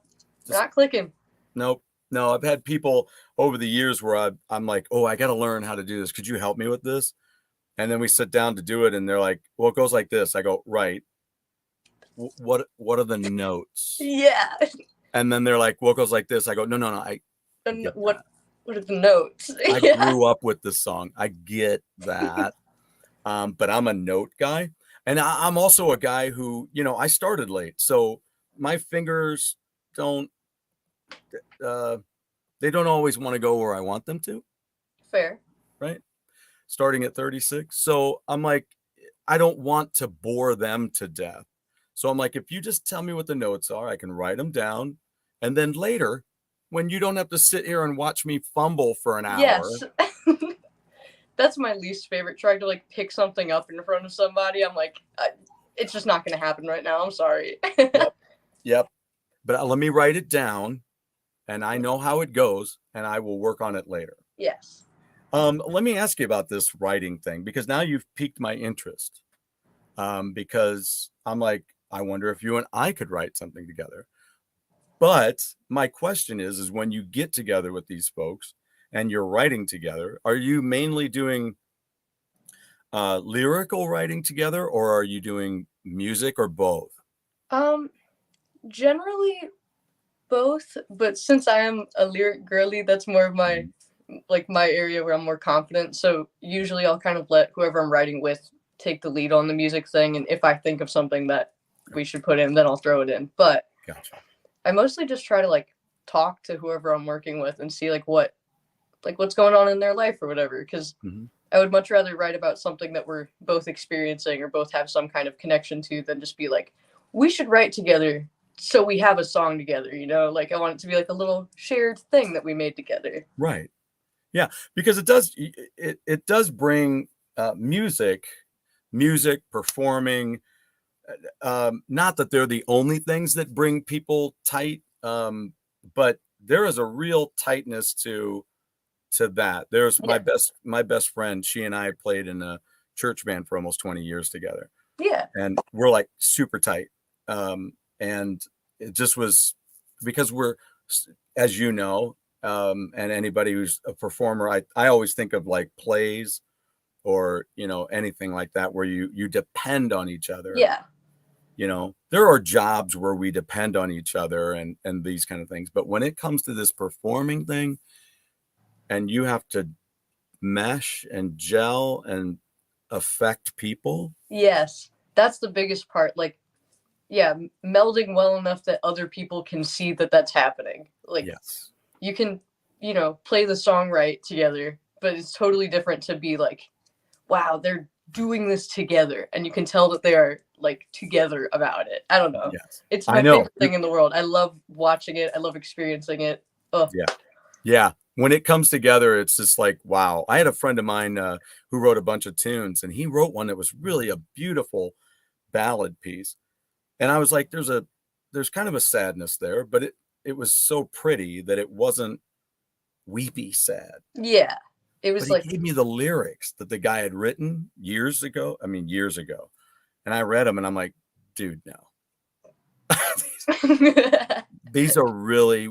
clicking. Nope. No, I've had people over the years where I'm like, oh, I got to learn how to do this. Could you help me with this? And then we sit down to do it, and they're like, well, it goes like this. I go, right. What are the notes? Yeah. And then they're like, well, it goes like this. I go, no. What are the notes? I grew up with this song. I get that. But I'm a note guy. And I'm also a guy who, I started late. So my fingers they don't always want to go where I want them to. Fair. Right. Starting at 36. So I'm like, I don't want to bore them to death. So I'm like, if you just tell me what the notes are, I can write them down. And then later, when you don't have to sit here and watch me fumble for an hour. Yes. That's my least favorite, trying to like pick something up in front of somebody. I'm like, it's just not going to happen right now. I'm sorry. Yep. But let me write it down, and I know how it goes, and I will work on it later. Yes. Let me ask you about this writing thing, because now you've piqued my interest. Because I'm like, I wonder if you and I could write something together. But my question is when you get together with these folks and you're writing together, are you mainly doing lyrical writing together, or are you doing music, or both? Generally both, but since I am a lyric girly, that's more of my my area where I'm more confident. So usually I'll kind of let whoever I'm writing with take the lead on the music thing, and if I think of something that we should put in, then I'll throw it in. But gotcha. I mostly just try to like talk to whoever I'm working with and see what's going on in their life or whatever, because I would much rather write about something that we're both experiencing or both have some kind of connection to than just be like, we should write together so we have a song together, like I want it to be like a little shared thing that we made together. Right. Yeah, because it does bring music performing, not that they're the only things that bring people tight, but there is a real tightness to that. There's my best friend. She and I played in a church band for almost 20 years together. Yeah. And we're like super tight. And it just was because we're, as you know, and anybody who's a performer, I always think of like plays or, anything like that, where you depend on each other. Yeah. There are jobs where we depend on each other and these kind of things. But when it comes to this performing thing, and you have to mesh and gel and affect people. Yes, that's the biggest part. Like, yeah, melding well enough that other people can see that that's happening. Like, yes. You can, play the song right together, but it's totally different to be like, wow, they're doing this together. And you can tell that they are like together about it. I don't know. Yes. It's my favorite thing in the world. I love watching it. I love experiencing it. Oh. Yeah. Yeah. When it comes together, it's just like, wow. I had a friend of mine who wrote a bunch of tunes, and he wrote one that was really a beautiful ballad piece. And I was like, there's kind of a sadness there, but it was so pretty that it wasn't weepy sad. Yeah. It was But he gave me the lyrics that the guy had written years ago. I mean, years ago. And I read them and I'm like, dude, no. These are really,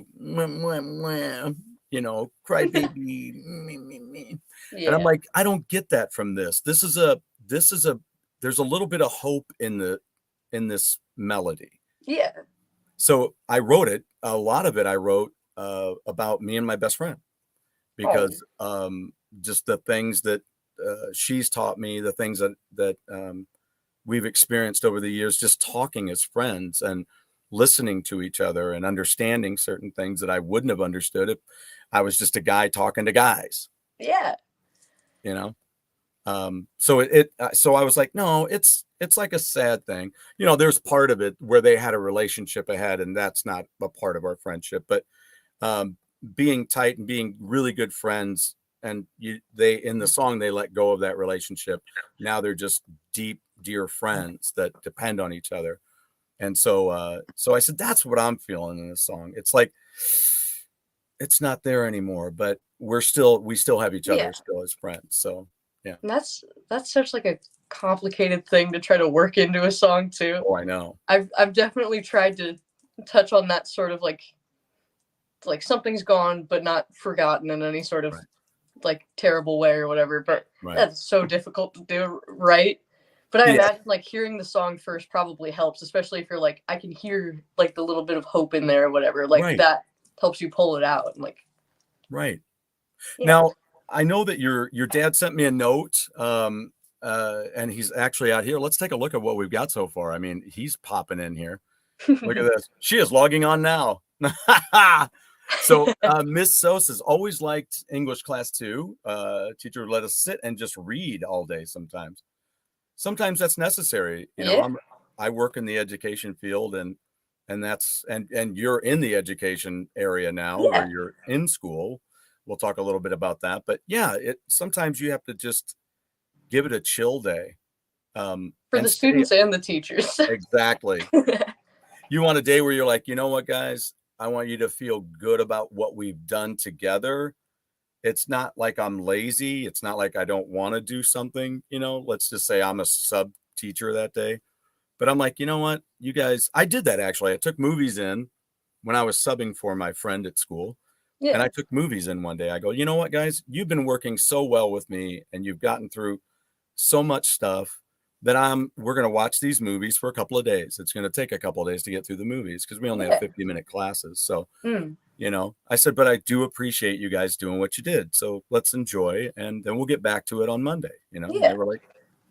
crybaby. Yeah. And I'm like, I don't get that from this. There's a little bit of hope in this melody. Yeah. So I wrote it. A lot of it I wrote about me and my best friend, because just the things that she's taught me, the things that we've experienced over the years, just talking as friends and listening to each other and understanding certain things that I wouldn't have understood if I was just a guy talking to guys. Yeah. So I was like, no, it's like a sad thing. There's part of it where they had a relationship ahead, and that's not a part of our friendship, but being tight and being really good friends. And in the song, they let go of that relationship. Now they're just deep, dear friends that depend on each other. And so I said, that's what I'm feeling in this song. It's like, it's not there anymore, but we still have each other still as friends. So, yeah. And that's such like a complicated thing to try to work into a song too. Oh, I know. I've definitely tried to touch on that sort of like something's gone, but not forgotten in any sort of like terrible way or whatever. But that's so difficult to do, right? But I imagine like hearing the song first probably helps, especially if you're like, I can hear like the little bit of hope in there or whatever. Like that helps you pull it out. And like, Now, I know that your dad sent me a note, and he's actually out here. Let's take a look at what we've got so far. I mean, he's popping in here. Look at this. She is logging on now. So Miss Sos has always liked English class too. Teacher would let us sit and just read all day sometimes. Sometimes that's necessary. I work in the education field, and you're in the education area now, where you're in school. We'll talk a little bit about that, but sometimes you have to just give it a chill day. For the students and the teachers. Exactly. You want a day where you're like, you know what, guys, I want you to feel good about what we've done together. It's not like I'm lazy. It's not like I don't want to do something, let's just say I'm a sub teacher that day. But I'm like, you know what, you guys, I did that actually. I took movies in when I was subbing for my friend at school. Yeah. And I took movies in one day. I go, you know what, guys, you've been working so well with me and you've gotten through so much stuff that we're going to watch these movies for a couple of days. It's going to take a couple of days to get through the movies because we only have 50-minute classes. So, I said, but I do appreciate you guys doing what you did. So let's enjoy. And then we'll get back to it on Monday. And they were like,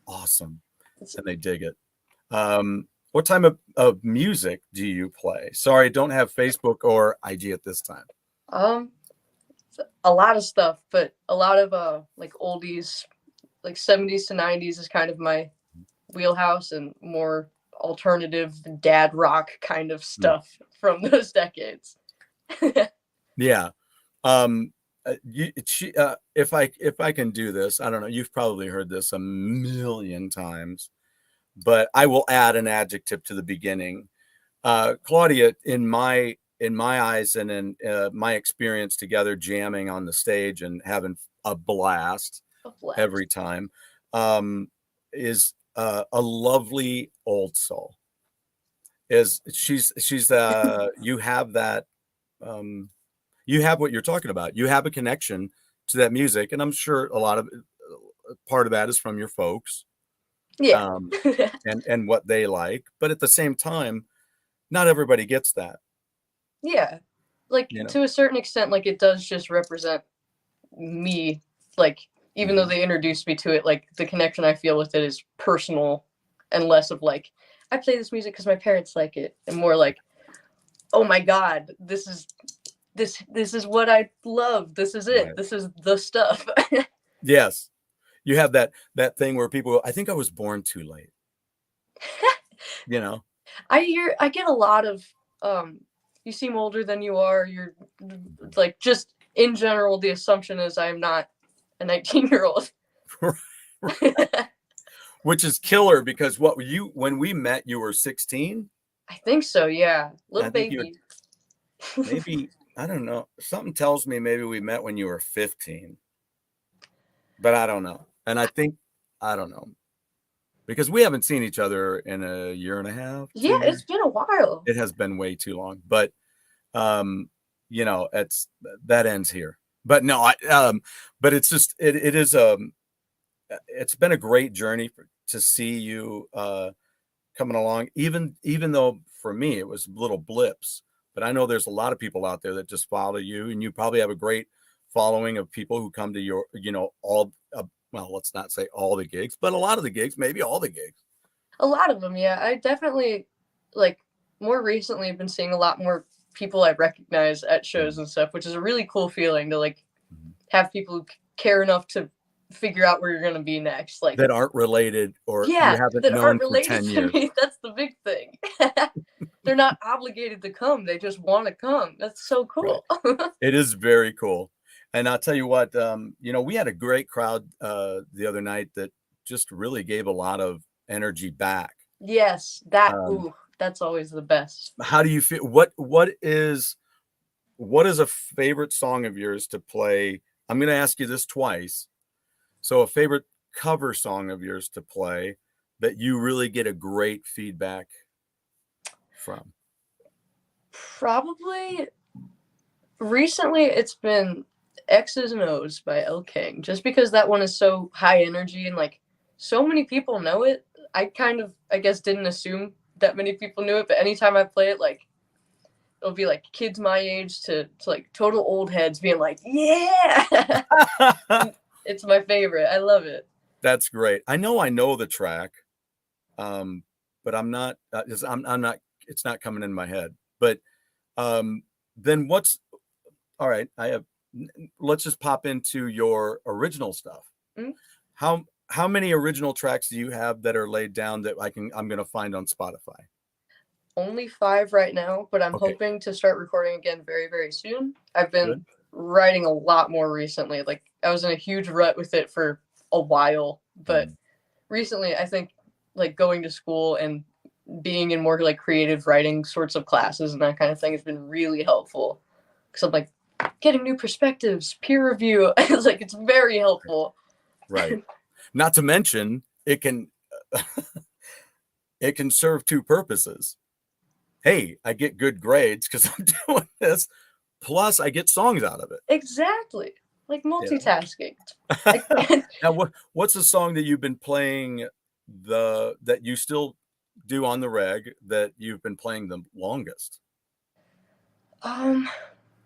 awesome. And they dig it. What time of music do you play? Sorry, don't have Facebook or IG at this time. A lot of stuff, but a lot of like oldies, like 70s to 90s is kind of my wheelhouse, and more alternative dad rock kind of stuff from those decades. Yeah. If I can do this, I don't know, you've probably heard this a million times, but I will add an adjective to the beginning. Claudia, in my eyes and in my experience together jamming on the stage and having a blast every time, is a lovely old soul. She's you have that, you have what you're talking about. You have a connection to that music, and I'm sure a lot of part of that is from your folks, and what they like. But at the same time, not everybody gets that. Yeah, like to a certain extent, like it does just represent me. Like even though they introduced me to it, like the connection I feel with it is personal and less of like, I play this music because my parents like it, and more like, oh my God, this is what I love. This is it. Right. This is the stuff. Yes. You have that thing where people go, I think I was born too late. I get a lot of, you seem older than you are. You're like, just in general, the assumption is I'm not a 19-year-old. which is killer because when we met, you were 16. I think so. Yeah, I little think you baby. maybe I don't know. Something tells me maybe we met when you were 15, but I don't know. And I don't know because we haven't seen each other in a year and a half. Yeah, it's been a while. It has been way too long, but that ends here. But no, but it's just it is it's been a great journey to see you coming along. Even though for me it was little blips, but I know there's a lot of people out there that just follow you, and you probably have a great following of people who come to your all well, let's not say all the gigs, but a lot of the gigs, maybe all the gigs. A lot of them, yeah. I definitely like more recently have been seeing a lot more people I recognize at shows and stuff, which is a really cool feeling to like have people who care enough to figure out where you're going to be next, like that aren't related or yeah, you haven't that known aren't for related 10 to years. me. That's the big thing. They're not obligated to come. They just want to come. That's so cool. Right. It is very cool. And I'll tell you what, we had a great crowd the other night that just really gave a lot of energy back. Yes, that's always the best. How do you feel? What is a favorite song of yours to play? I'm going to ask you this twice. So a favorite cover song of yours to play that you really get a great feedback from? Probably recently it's been X's and O's by El King, just because that one is so high energy and like so many people know it. I guess didn't assume that many people knew it, but anytime I play it, like it'll be like kids my age to like total old heads being like, yeah. It's my favorite. I love it. That's great. I know the track, but I'm not. I'm not. It's not coming in my head. But then what's all right? Let's just pop into your original stuff. Mm-hmm. How many original tracks do you have that are laid down that I'm going to find on Spotify? Only 5 right now, but I'm hoping to start recording again very, very soon. I've been writing a lot more recently. Like I was in a huge rut with it for a while, but recently I think like going to school and being in more like creative writing sorts of classes and that kind of thing has been really helpful. Because I'm like getting new perspectives, peer review. It's very helpful. Right. Not to mention it can serve two purposes. Hey, I get good grades because I'm doing this. Plus, I get songs out of it. Exactly. Like multitasking. Yeah. Now, what's the song that you've been playing that you still do on the reg that you've been playing the longest?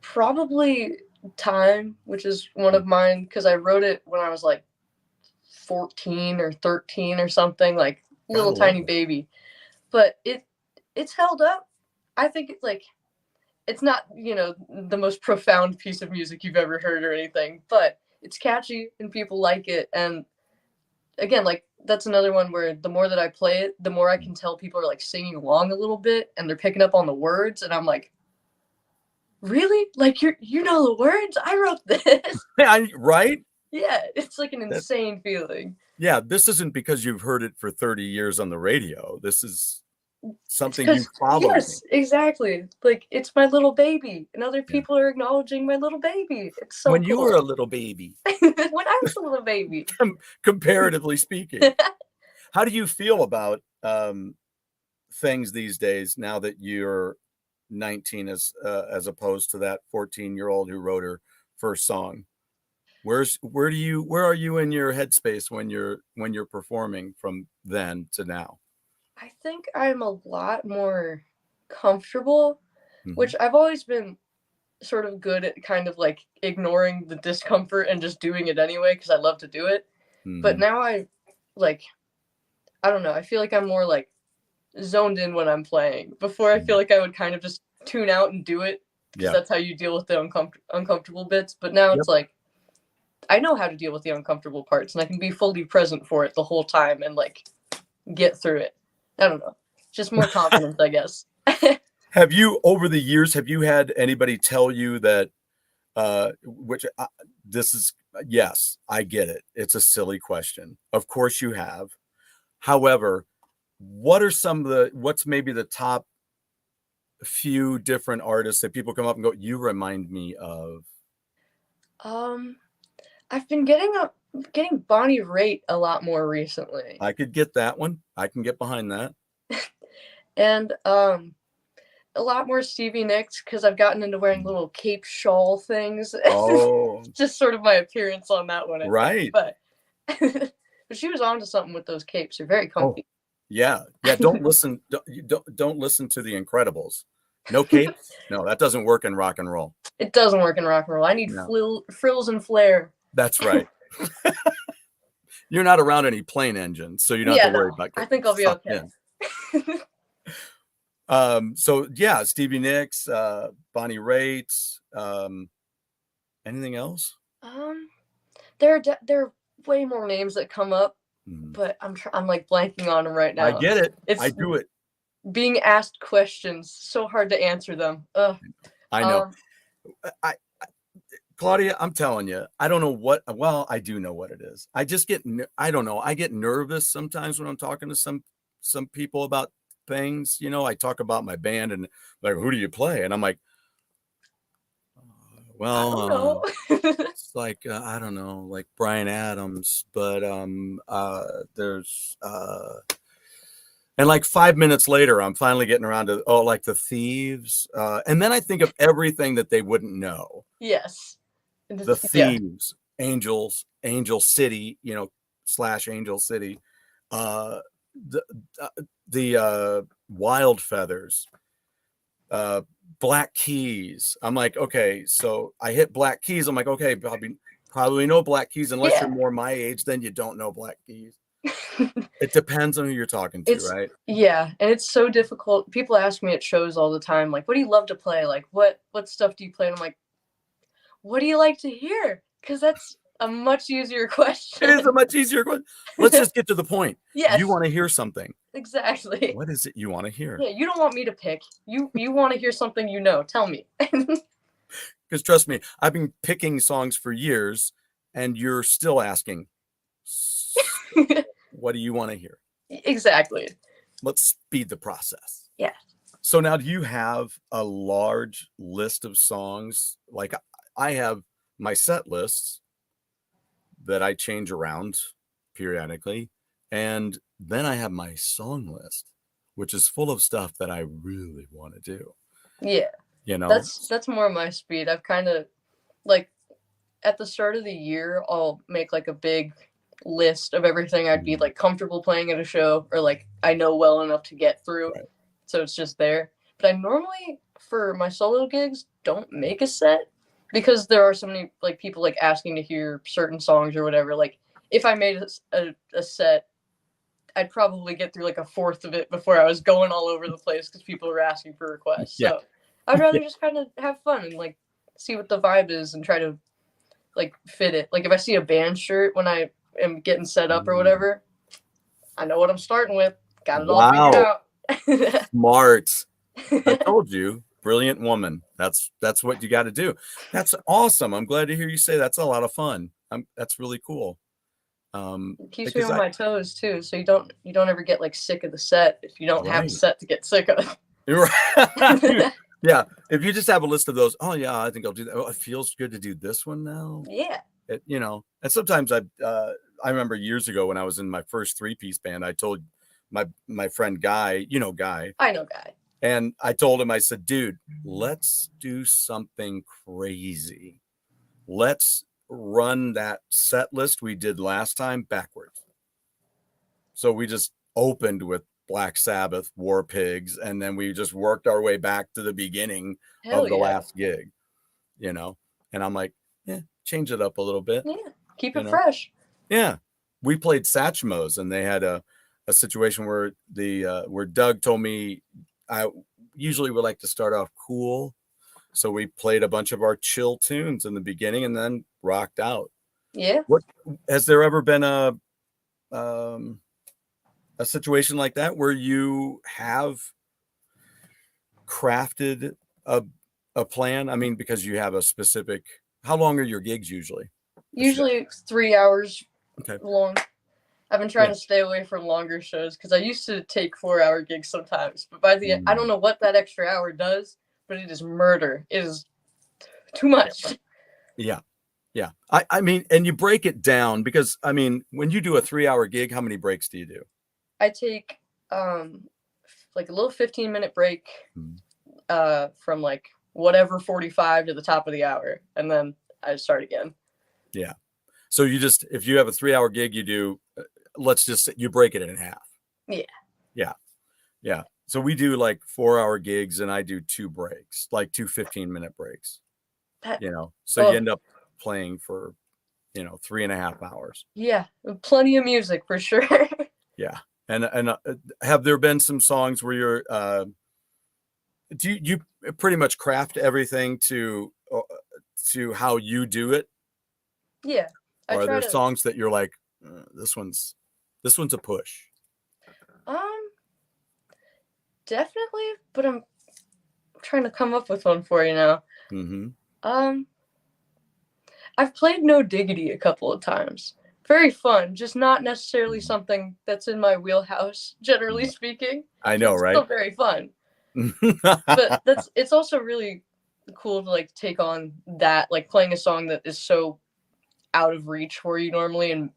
Probably Time, which is one of mine because I wrote it when I was like 14 or 13 or something, like little tiny baby. But it's held up. I think it's not, the most profound piece of music you've ever heard or anything, but it's catchy and people like it. And again, like that's another one where the more that I play it, the more I can tell people are like singing along a little bit and they're picking up on the words. And I'm like, really? Like you know the words? I wrote this. Yeah, right? Yeah, it's like an insane feeling. Yeah, this isn't because you've heard it for 30 years on the radio. This is something you follow. Yes, exactly. Like it's my little baby, and other people are acknowledging my little baby. It's so when cool. You were a little baby. When I was a little baby. Comparatively speaking. How do you feel about things these days now that you're 19 as opposed to that 14-year-old who wrote her first song? Where are you in your headspace when you're performing from then to now? I think I'm a lot more comfortable, which I've always been sort of good at kind of like ignoring the discomfort and just doing it anyway because I love to do it. But now I don't know, I feel like I'm more like zoned in when I'm playing. Before I feel like I would kind of just tune out and do it because that's how you deal with the uncomfortable bits. But now it's like I know how to deal with the uncomfortable parts and I can be fully present for it the whole time and like get through it. I don't know. Just more confidence, I guess. Have you, over the years, had anybody tell you that, this is, yes, I get it. It's a silly question. Of course you have. However, what's maybe the top few different artists that people come up and go, you remind me of? I've been getting Bonnie Raitt a lot more recently. I could get that one. I can get behind that. And a lot more Stevie Nicks, because I've gotten into wearing little cape shawl things. Oh, just sort of my appearance on that one, I right. think. But she was onto something with those capes. They're very comfy. Oh, yeah. Don't listen. Don't listen to the Incredibles. No capes. No, that doesn't work in rock and roll. It doesn't work in rock and roll. I need frills and flair. That's right. You're not around any plane engines, so you don't have to worry about. I think I'll be okay. So yeah, Stevie Nicks, Bonnie Raitt. Anything else? There are way more names that come up, but I'm like blanking on them right now. I get it. I do it. Being asked questions, so hard to answer them. I know. Claudia, I'm telling you, I don't know what. Well, I do know what it is. I just get. I don't know. I get nervous sometimes when I'm talking to some people about things. You know, I talk about my band and like, who do you play? And I'm like, well, it's like I don't know, like Bryan Adams, but there's and like 5 minutes later, I'm finally getting around to like the Thieves, and then I think of everything that they wouldn't know. Yes, the Thieves, Angels, Angel City, / Angel City, the Wild Feathers, Black Keys. I'm like, okay, so I hit Black Keys. I'm like, okay, probably know Black Keys. Unless you're more my age, then you don't know Black Keys. It depends on who you're talking to, right? Yeah, and it's so difficult. People ask me at shows all the time, like, what do you love to play? Like, what stuff do you play? And I'm like, what do you like to hear? Because that's a much easier question. It is a much easier question. Let's just get to the point. Yes. You want to hear something. Exactly. What is it you want to hear? Yeah, you don't want me to pick. You want to hear something you know. Tell me. Because trust me, I've been picking songs for years, and you're still asking, what do you want to hear? Exactly. Let's speed the process. Yeah. So now, do you have a large list of songs? Like I have my set lists that I change around periodically. And then I have my song list, which is full of stuff that I really want to do. Yeah. That's more my speed. I've kind of like at the start of the year, I'll make like a big list of everything I'd be like comfortable playing at a show or like I know well enough to get through. Right. So it's just there. But I normally for my solo gigs don't make a set because there are so many like people like asking to hear certain songs or whatever. Like if I made a set, I'd probably get through like a fourth of it before I was going all over the place because people were asking for requests. So I'd rather just kind of have fun and like see what the vibe is and try to like fit it. Like if I see a band shirt when I am getting set up or whatever, I know what I'm starting with. Got it all figured out. Smart. I told you, brilliant woman. That's what you got to do. That's awesome. I'm glad to hear you say that's a lot of fun. That's really cool. It keeps me on my toes too, so you don't ever get like sick of the set if you don't have a set to get sick of. Yeah, if you just have a list of those, oh yeah, I think I'll do that. Oh, it feels good to do this one now. Yeah. And sometimes I remember years ago when I was in my first 3-piece band, I told my friend Guy, Guy. I know Guy. And I told him, I said, dude, let's do something crazy. Let's run that set list we did last time backwards. So we just opened with Black Sabbath, War Pigs, and then we just worked our way back to the beginning of the last gig, And I'm like, change it up a little bit. Yeah, keep it fresh. Yeah. We played Satchmos, and they had a situation where where Doug told me I usually would like to start off cool. So we played a bunch of our chill tunes in the beginning and then rocked out. Yeah. What has there ever been a situation like that where you have crafted a plan? I mean, because you have a specific. How long are your gigs usually? Usually 3 hours long. I've been trying to stay away from longer shows because I used to take 4-hour gigs sometimes, but by the end, I don't know what that extra hour does, but it is murder. It is too much. Yeah. Yeah. I mean, and you break it down because, I mean, when you do a 3-hour gig, how many breaks do you do? I take like a little 15-minute break from like whatever 45 to the top of the hour, and then I start again. Yeah. So you just, if you have a 3-hour gig, you do, let's just say you break it in half. Yeah. Yeah. Yeah. So we do like 4-hour gigs and I do 2 breaks, like 2 15-minute breaks, you know, so you end up playing for, 3.5 hours. Yeah. Plenty of music for sure. Yeah. And have there been some songs where you're, do you pretty much craft everything to how you do it? Yeah. Or are there songs that you're like, this one's a push? Definitely, but I'm trying to come up with one for you now. I've played No Diggity a couple of times. Very fun, just not necessarily something that's in my wheelhouse, generally speaking. I know, right? Still very fun. But it's also really cool to like take on that, like playing a song that is so out of reach for you normally and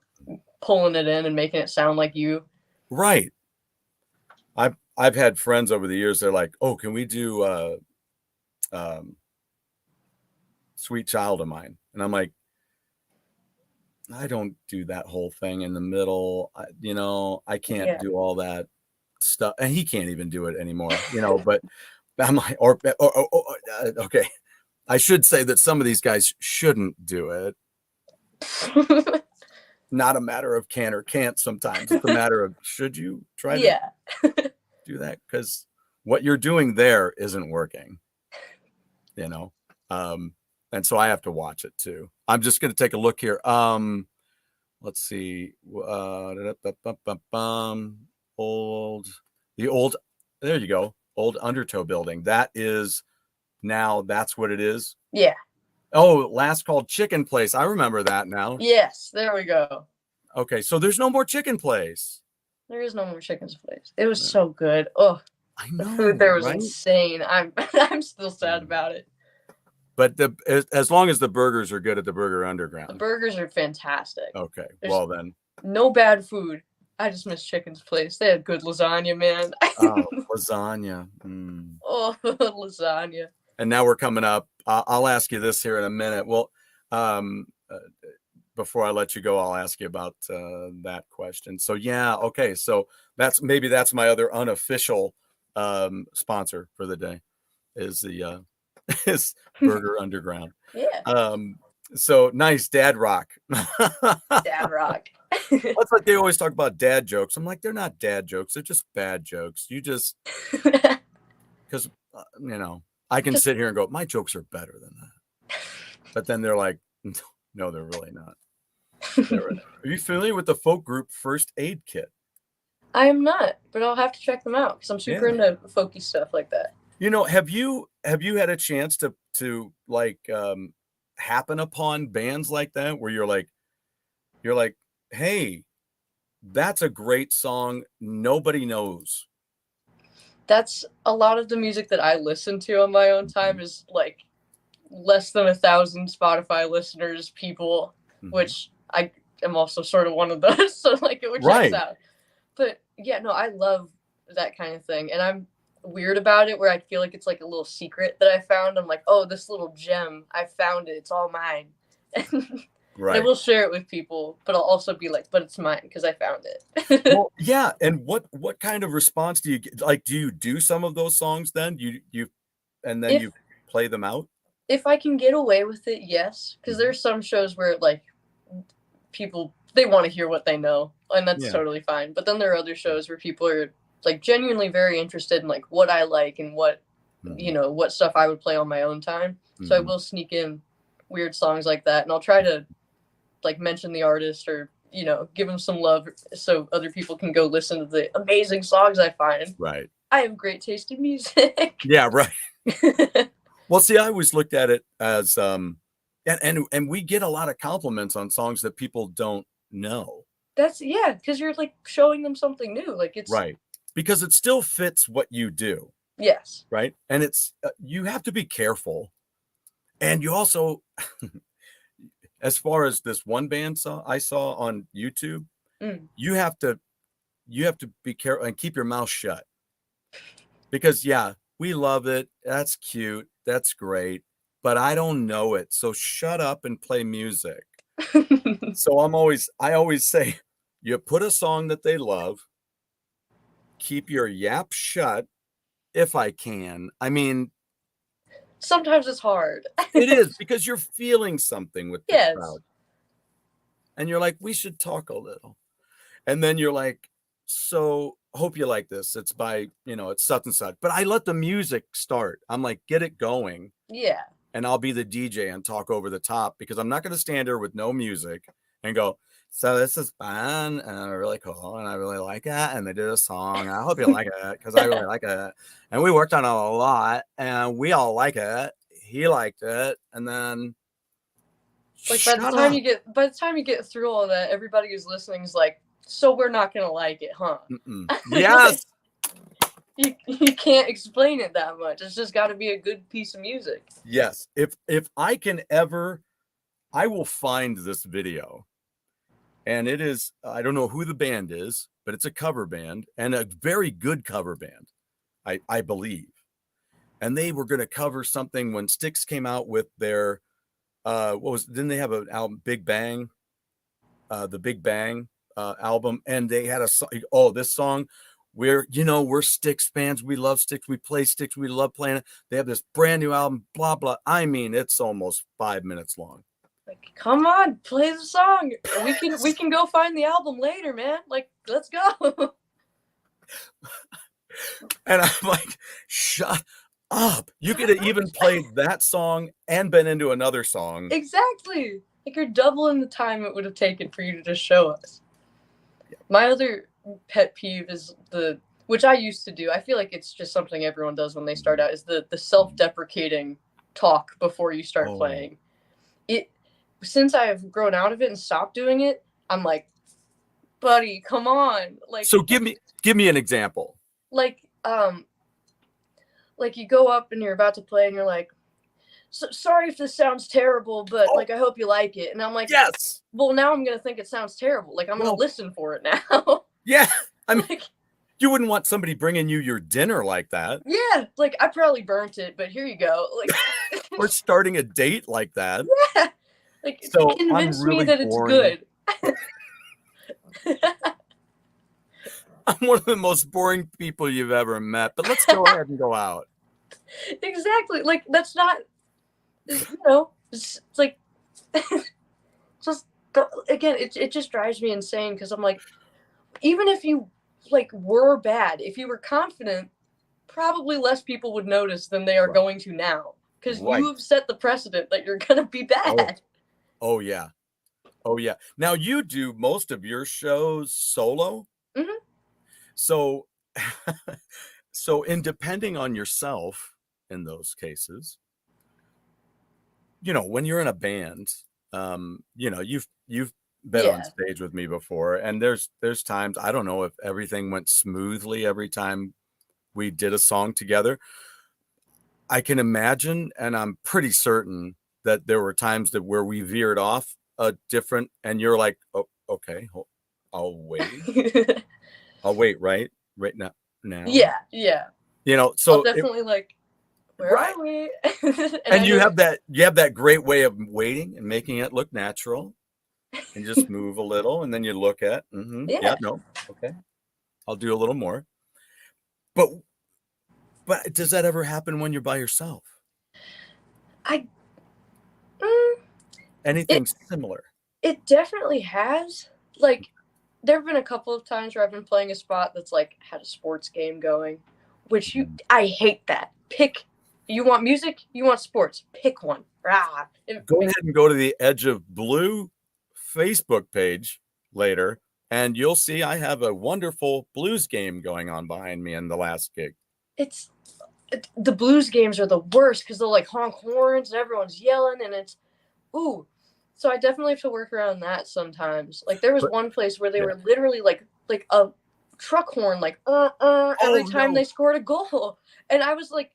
pulling it in and making it sound like you. Right. I've had friends over the years, they're like, oh, can we do Sweet Child of Mine? And I'm like, I don't do that whole thing in the middle. I can't do all that stuff. And he can't even do it anymore, but I'm like, okay. I should say that some of these guys shouldn't do it. Not a matter of can or can't sometimes. It's a matter of, should you try to do that? Because what you're doing there isn't working, and so I have to watch it too. I'm just going to take a look here. Let's see. There you go. Old Undertow building. That's what it is. Yeah. Oh, last called Chicken Place. I remember that now. Yes, there we go. Okay, so there's no more Chicken Place. There is no more Chicken's Place. It was so good. Oh, I know. The food there was insane. I'm still sad about it. But as long as the burgers are good at the Burger Underground. The burgers are fantastic. Okay, well then. No bad food. I just miss Chicken's Place. They had good lasagna, man. Oh, lasagna. Oh, lasagna. And now we're coming up. I'll ask you this here in a minute. Well, before I let you go, I'll ask you about that question. So yeah, okay. So that's my other unofficial sponsor for the day is the is Burger Underground. Yeah. So nice, Dad Rock. Dad Rock. That's like they always talk about dad jokes. I'm like, they're not dad jokes. They're just bad jokes. You just because I can sit here and go, my jokes are better than that. But then they're like, no, they're really not. Are you familiar with the folk group First Aid Kit? I am not, but I'll have to check them out because I'm super into folky stuff like that. Have you had a chance to like happen upon bands like that where you're like, hey, that's a great song nobody knows? That's a lot of the music that I listen to on my own time is like less than 1,000 Spotify listeners, people, which I am also sort of one of those. So like it checks out. But yeah, no, I love that kind of thing. And I'm weird about it where I feel like it's like a little secret that I found. I'm like, oh, this little gem, I found it. It's all mine. Right. I will share it with people, but I'll also be like, but it's mine because I found it. Well, yeah. And what kind of response do you get? Like, do you do some of those songs then? You play them out? If I can get away with it, yes. Because there's some shows where like people, they want to hear what they know, and that's totally fine. But then there are other shows where people are like genuinely very interested in like what I like and what, what stuff I would play on my own time. So I will sneak in weird songs like that, and I'll try to like mention the artist or give them some love so other people can go listen to the amazing songs I find. Right. I have great taste in music. Yeah, right. Well, see, I always looked at it as and we get a lot of compliments on songs that people don't know. because you're like showing them something new. Like it's right, because it still fits what you do. Yes. Right. And it's you have to be careful. And you also, as far as this one band I saw on YouTube, you have to be careful and keep your mouth shut. Because we love it. That's cute. That's great. But I don't know it. So shut up and play music. So I always say, you put a song that they love, keep your yap shut if I can. I mean, sometimes it's hard. It is, because you're feeling something with the crowd. And you're like, we should talk a little. And then you're like, so hope you like this. It's by, it's such and such. But I let the music start. I'm like, get it going. Yeah. And I'll be the DJ and talk over the top, because I'm not going to stand there with no music and go, so this is fun and really cool and I really like it. And they did a song. I hope you like it, because I really like it. And we worked on it a lot and we all like it. He liked it. And then like by the time you get through all that, everybody who's listening is like, so we're not gonna like it, huh? Yes. You can't explain it that much. It's just got to be a good piece of music. Yes. If I can ever, I will find this video. And it is, I don't know who the band is, but it's a cover band, and a very good cover band, I believe. And they were going to cover something when Styx came out with their, didn't they have an album, Big Bang? The Big Bang album. And they had this song, we're Styx fans. We love Styx. We play Styx. We love playing it. They have this brand new album, blah, blah. I mean, it's almost 5 minutes long. Like, come on, play the song. We can go find the album later, man. Like, let's go. And I'm like, shut up. You could have even played that song and been into another song. Exactly. Like, you're doubling the time it would have taken for you to just show us. Yeah. My other pet peeve is which I used to do. I feel like it's just something everyone does when they start out, is the self-deprecating talk before you start playing. Since I've grown out of it and stopped doing it, I'm like, buddy, come on. Like, so give me an example. Like you go up and you're about to play and you're like, sorry if this sounds terrible, but like, I hope you like it. And I'm like, yes. Well, now I'm going to think it sounds terrible. Like, I'm going to listen for it now. Yeah. I mean, you wouldn't want somebody bringing you your dinner like that. Yeah. Like, I probably burnt it, but here you go. Like, or starting a date like that. Yeah. Like, so convince me that it's good. I'm one of the most boring people you've ever met, but let's go ahead and go out. Exactly. Like, that's not, it's like, just, again, it just drives me insane, because I'm like, even if you, like, were bad, if you were confident, probably less people would notice than they are going to now, because you've set the precedent that you're going to be bad. Oh, yeah. Oh, yeah. Now, you do most of your shows solo. Mm-hmm. So in depending on yourself in those cases, when you're in a band, you've been on stage with me before, and there's times, I don't know if everything went smoothly every time we did a song together. I can imagine, and I'm pretty certain that there were times where we veered off a different, and you're like, oh, okay, I'll wait. I'll wait right now. Yeah. So I'll definitely where are we? and you have that great way of waiting and making it look natural, and just move a little, and then you look at, okay, I'll do a little more. But does that ever happen when you're by yourself? Anything similar? It definitely has. Like, there have been a couple of times where I've been playing a spot that's like had a sports game going, which I hate that. You want music, you want sports, pick one. Go ahead and go to the Edge of Blue Facebook page later, and you'll see I have a wonderful blues game going on behind me in the last gig. The blues games are the worst, because they'll honk horns and everyone's yelling, and it's So I definitely have to work around that sometimes. Like there was one place where they Yeah. were literally like a truck horn, like every time they scored a goal, and I was like,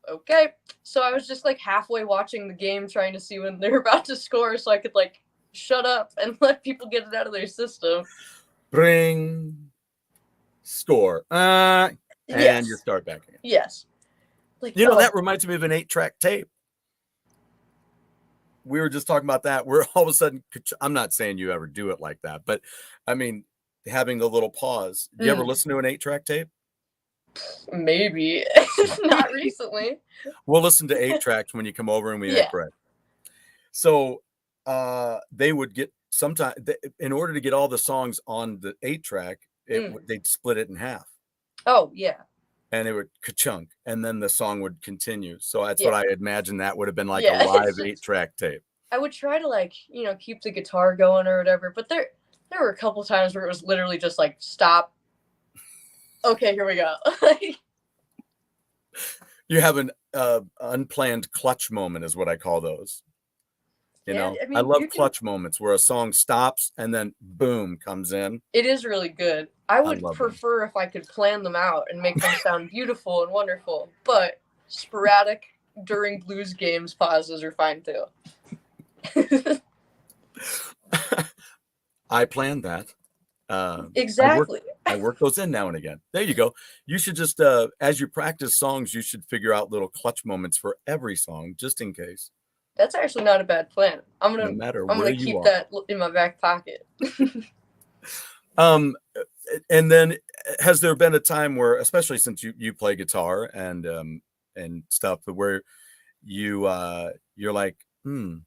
okay. So I was just like halfway watching the game, trying to see when they were about to score, so I could like shut up and let people get it out of their system. Bring, score, and you start back again. Yes. Like, you know, that reminds me of an 8-track tape. We were just talking about that. We're all of a sudden, I'm not saying you ever do it like that, but I mean, having the little pause. Do you ever listen to an 8-track tape? Maybe. Not recently. We'll listen to 8 tracks when you come over and we make bread. So they would get sometimes, in order to get all the songs on the 8-track, they'd split it in half. Oh, yeah. And it would ka-chunk, and then the song would continue. So that's what I imagine that would have been like a live 8-track tape. I would try to like, you know, keep the guitar going or whatever, but there were a couple times where it was literally just like, stop. Okay, here we go. You have an unplanned clutch moment is what I call those. You know, I love clutch moments where a song stops and then boom comes in. It is really good. I would prefer if I could plan them out and make them sound beautiful and wonderful, but sporadic during blues games pauses are fine too. I planned that. Exactly. I work those in now and again. There you go. You should just, as you practice songs, you should figure out little clutch moments for every song, just in case. That's actually not a bad plan. I'm gonna keep that in my back pocket. And then, has there been a time where, especially since you play guitar and stuff, where you're like, I'm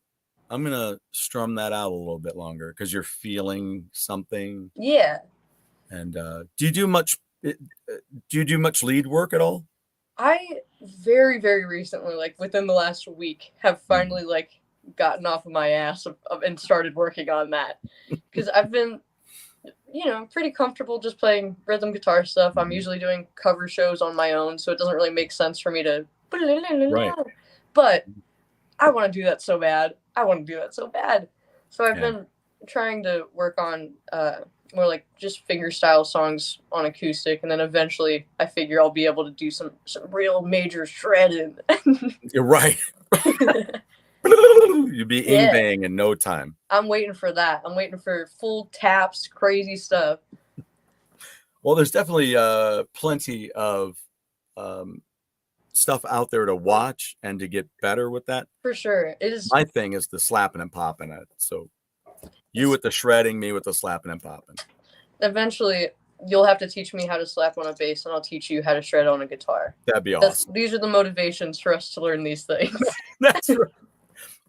gonna strum that out a little bit longer because you're feeling something? Yeah. And do you do much lead work at all? I very, very recently, like within the last week, have finally like gotten off of my ass and started working on that, because I've been, you know, pretty comfortable just playing rhythm guitar stuff. I'm usually doing cover shows on my own, so it doesn't really make sense for me to. Right. But I want to do that so bad. So I've been trying to work on more like just finger style songs on acoustic, and then eventually I figure I'll be able to do some real major shredding. You're right. You'd be ing-bang in no time. I'm waiting for that. I'm waiting for full taps, crazy stuff. Well, there's definitely plenty of stuff out there to watch and to get better with that. For sure. It is. My thing is the slapping and popping it. So you with the shredding, me with the slapping and popping. Eventually, you'll have to teach me how to slap on a bass, and I'll teach you how to shred on a guitar. That'd be awesome. These are the motivations for us to learn these things. That's right.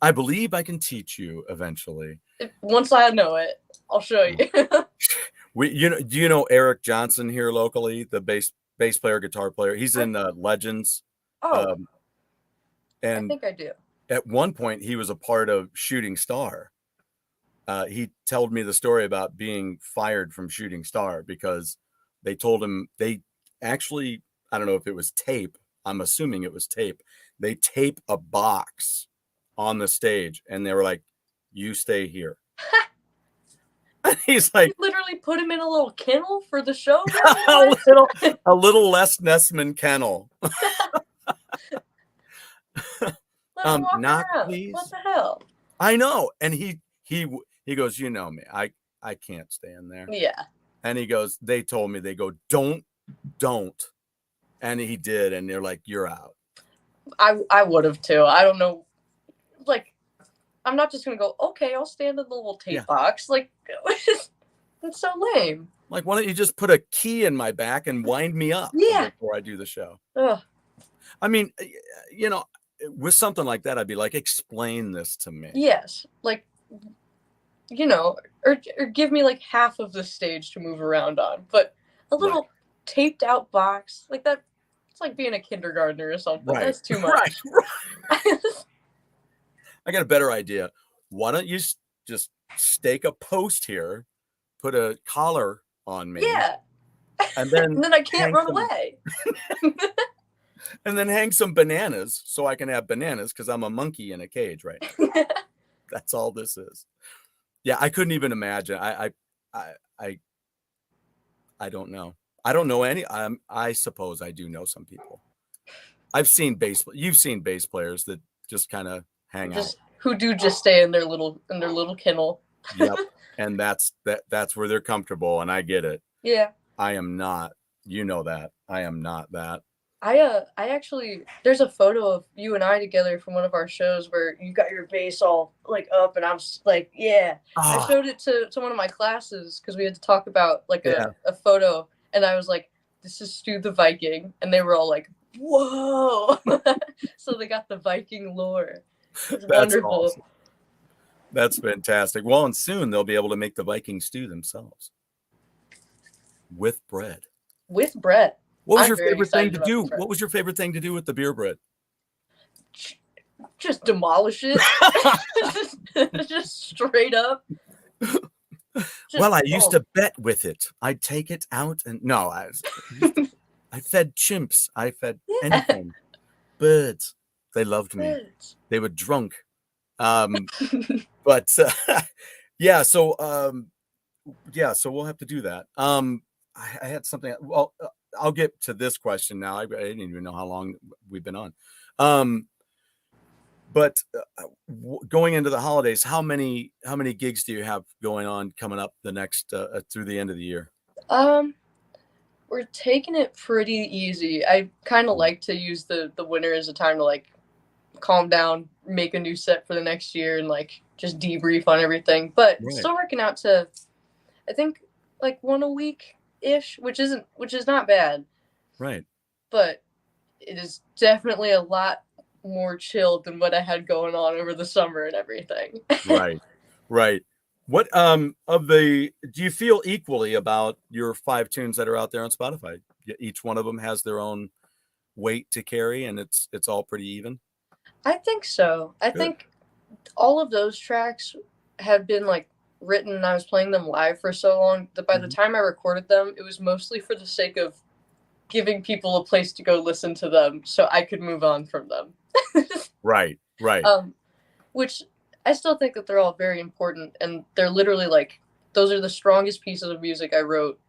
I believe I can teach you eventually. Once I know it, I'll show you. Do you know Eric Johnson here locally, the bass player, guitar player? He's in Legends. Oh, and I think I do. At one point, he was a part of Shooting Star. He told me the story about being fired from Shooting Star because they told him I don't know if it was tape. I'm assuming it was tape. They tape a box on the stage and they were like, "You stay here." And he's like, you literally put him in a little kennel for the show. a little Les Nessman kennel. Knock, please. What the hell? I know. And he goes, you know me, I can't stay in there. Yeah. And he goes, they told me, they go, don't. And he did. And they're like, you're out. I would have too. I don't know. Like, I'm not just going to go, okay, I'll stand in the little tape box. Like, that's so lame. Like, why don't you just put a key in my back and wind me up before I do the show? Ugh. I mean, you know, with something like that, I'd be like, explain this to me. Yes. Like, you know, or give me like half of the stage to move around on. But a little taped out box like that, it's like being a kindergartner or something. Right. That's too much. Right. I got a better idea. Why don't you just stake a post here, put a collar on me? Yeah. And then I can't run away. And then hang some bananas so I can have bananas because I'm a monkey in a cage right now. That's all this is. Yeah, I couldn't even imagine. I don't know. I don't know any. I suppose I do know some people. I've seen you've seen bass players that just kind of hang out. Who do just stay in their little kennel. Yep. And that's where they're comfortable, and I get it. Yeah. I am not. You know that. I am not that. I actually, there's a photo of you and I together from one of our shows where you got your bass all like up, and I'm like, yeah. I showed it to one of my classes because we had to talk about like a photo, and I was like, this is Stu the Viking, and they were all like, whoa. So they got the Viking lore. It's wonderful. Awesome. That's fantastic. Well, and soon they'll be able to make the Viking stew themselves with bread. With bread. What was your favorite thing to do? What was your favorite thing to do with the beer bread? Just demolish it. just straight up. Well, I used to bet with it. I'd take it out and I fed chimps. I fed anything. Birds. They loved me. They were drunk. But yeah, so we'll have to do that. I had something. Well, I'll get to this question now. I didn't even know how long we've been on. But going into the holidays, how many gigs do you have going on coming up the next through the end of the year? We're taking it pretty easy. I kind of like to use the winter as a time to like calm down, make a new set for the next year, and like just debrief on everything. But still working out to, I think, like one a week ish, which is not bad. Right. But it is definitely a lot more chilled than what I had going on over the summer and everything. Right. What do you feel equally about your 5 tunes that are out there on Spotify? Each one of them has their own weight to carry, and it's all pretty even. I think so. I think all of those tracks have been like written, and I was playing them live for so long that by the time I recorded them, it was mostly for the sake of giving people a place to go listen to them so I could move on from them. Right. Which I still think that they're all very important, and they're literally like, those are the strongest pieces of music I wrote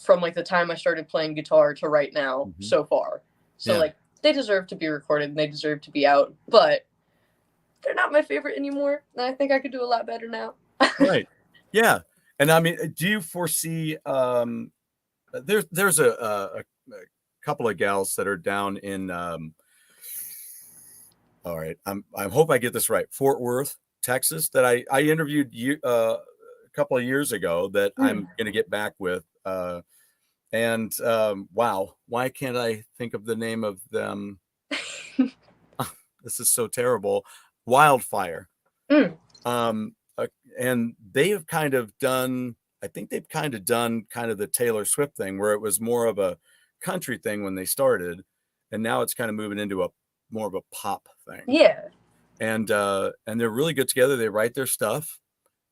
from like the time I started playing guitar to right now so far. So like, they deserve to be recorded and they deserve to be out, but they're not my favorite anymore. And I think I could do a lot better now. Right. Yeah. And I mean, do you foresee, there's a couple of gals that are down in, all right, I hope I get this right, Fort Worth, Texas, that I interviewed a couple of years ago that I'm going to get back with. And wow, why can't I think of the name of them? This is so terrible. Wildfire. And they have kind of done, I think they've kind of done the Taylor Swift thing, where it was more of a country thing when they started, and now it's kind of moving into a more of a pop thing. Yeah. And they're really good together. They write their stuff.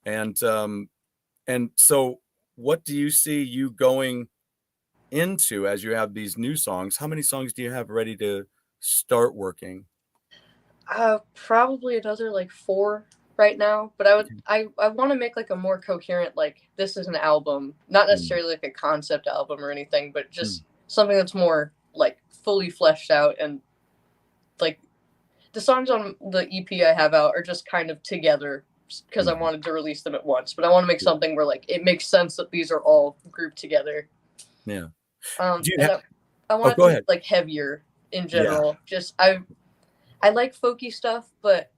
And so what do you see you going into as you have these new songs? How many songs do you have ready to start working? Probably another like 4 right now, but I want to make like a more coherent, like, this is an album, not necessarily like a concept album or anything, but just something that's more like fully fleshed out, and like the songs on the EP I have out are just kind of together because I wanted to release them at once, but I want to make something where like it makes sense that these are all grouped together. Yeah. I want it to be like heavier in general. Just I like folky stuff, but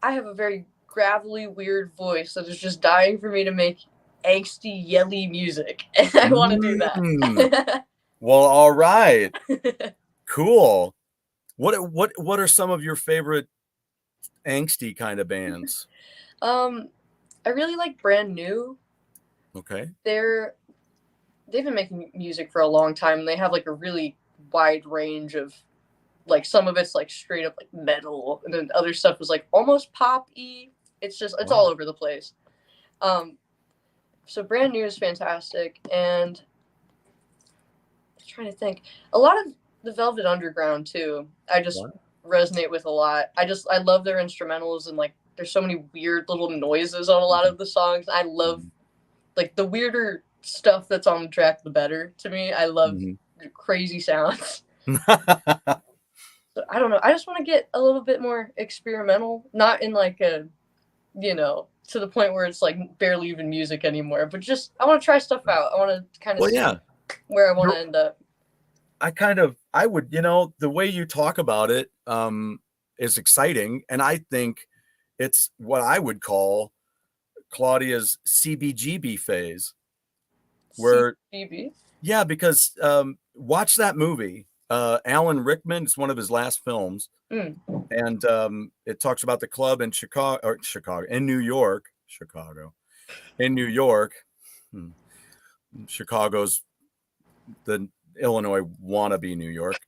I have a very gravelly, weird voice that is just dying for me to make angsty, yelly music, and I want to do that. Well, all right. Cool. What are some of your favorite angsty kind of bands? I really like Brand New. Okay. They've been making music for a long time, and they have like a really wide range of, like, some of it's like straight up like metal, and then other stuff was like almost pop-y. It's all over the place. So Brand New is fantastic, and I'm trying to think. A lot of the Velvet Underground too. I just resonate with a lot. I love their instrumentals, and like there's so many weird little noises on a lot of the songs. I love like the weirder stuff that's on the track, the better to me. I love crazy sounds. So, I don't know. I just want to get a little bit more experimental, not in like a, you know, to the point where it's like barely even music anymore, but just I want to try stuff out. I want to kind of see where I want to end up. I would, you know, the way you talk about it is exciting. And I think it's what I would call Claudia's CBGB phase. Where, CBGB? Yeah, because watch that movie. Alan Rickman, it's one of his last films. And it talks about the club in in New York. Chicago's the Illinois wannabe New York.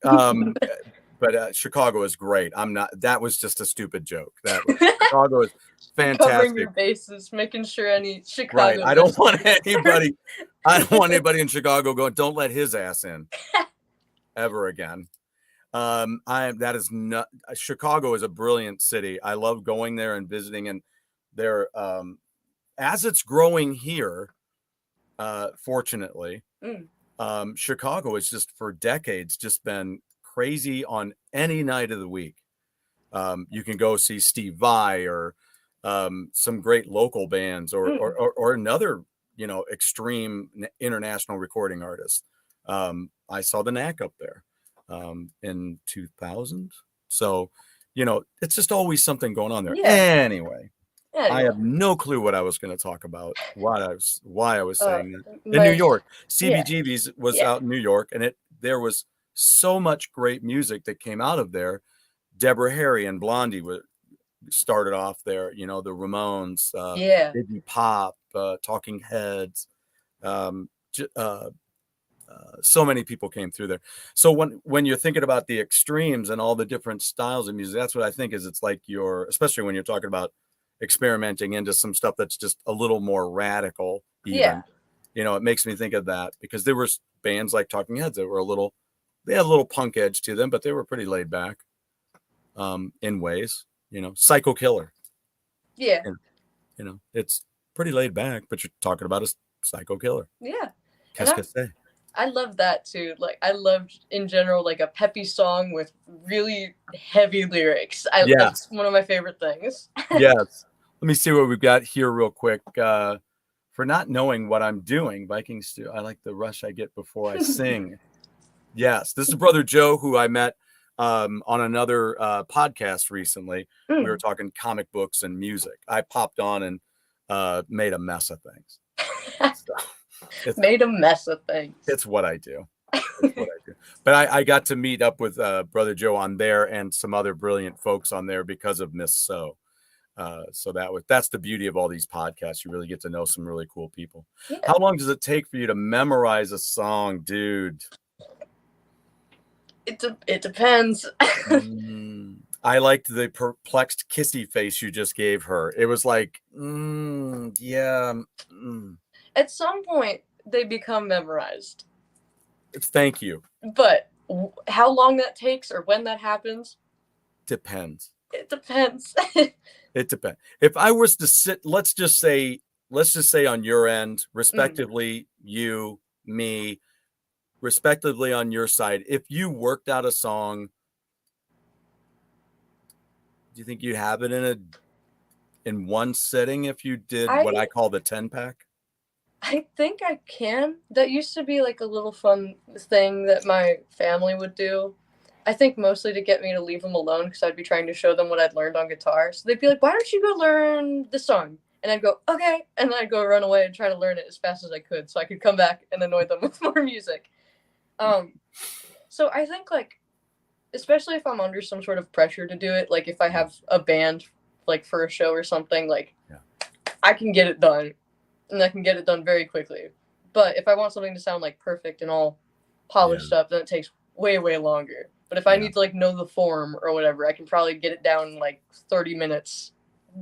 But Chicago is great. That was just a stupid joke. Chicago is fantastic. Covering your bases, making sure any Chicago. Right. I don't want anybody in Chicago going, don't let his ass in ever again. That is not, Chicago is a brilliant city. I love going there and visiting, and there, as it's growing here, fortunately, Chicago has just for decades just been crazy on any night of the week. You can go see Steve Vai or some great local bands or another, you know, extreme international recording artist. I saw the Knack up there in 2000. So, you know, it's just always something going on there. Anyway. I have no clue what I was going to talk about. Why I was saying that. In New York, CBGB's was out in New York, and there was so much great music that came out of there. Deborah Harry and Blondie started off there. You know, the Ramones, Iggy Pop, Talking Heads. So many people came through there. So when you're thinking about the extremes and all the different styles of music, that's what I think is. It's like especially when you're talking about experimenting into some stuff that's just a little more radical even. You know, it makes me think of that, because there were bands like Talking Heads that were they had a little punk edge to them, but they were pretty laid back in ways. You know, Psycho Killer, you know, it's pretty laid back, but you're talking about a psycho killer. Qu'est-ce que c'est? I love that too. Like, I loved in general, like a peppy song with really heavy lyrics. That's one of my favorite things. Yes. Let me see what we've got here real quick. For not knowing what I'm doing, Viking Stew, I like the rush I get before I sing. Yes. This is Brother Joe, who I met on another podcast recently. We were talking comic books and music. I popped on and made a mess of things. Made a mess of things. It's what I do. But I got to meet up with Brother Joe on there and some other brilliant folks on there because of Miss So. So that's the beauty of all these podcasts. You really get to know some really cool people. How long does it take for you to memorize a song, dude? It depends. I liked the perplexed kissy face you just gave her. It was like, At some point, they become memorized. Thank you. But how long that takes or when that happens? Depends. It depends. It depends. If I was to sit, let's just say on your end, respectively, you, me, respectively on your side, if you worked out a song, do you think you'd have it in one sitting if you did what I call the 10-pack? I think I can. That used to be like a little fun thing that my family would do. I think mostly to get me to leave them alone, because I'd be trying to show them what I'd learned on guitar. So they'd be like, why don't you go learn this song? And I'd go, okay. And then I'd go run away and try to learn it as fast as I could so I could come back and annoy them with more music. So I think, like, especially if I'm under some sort of pressure to do it, like if I have a band, like for a show or something, like I can get it done. And I can get it done very quickly. But if I want something to sound like perfect and all polished up, then it takes way, way longer. But if I need to like know the form or whatever, I can probably get it down in like 30 minutes,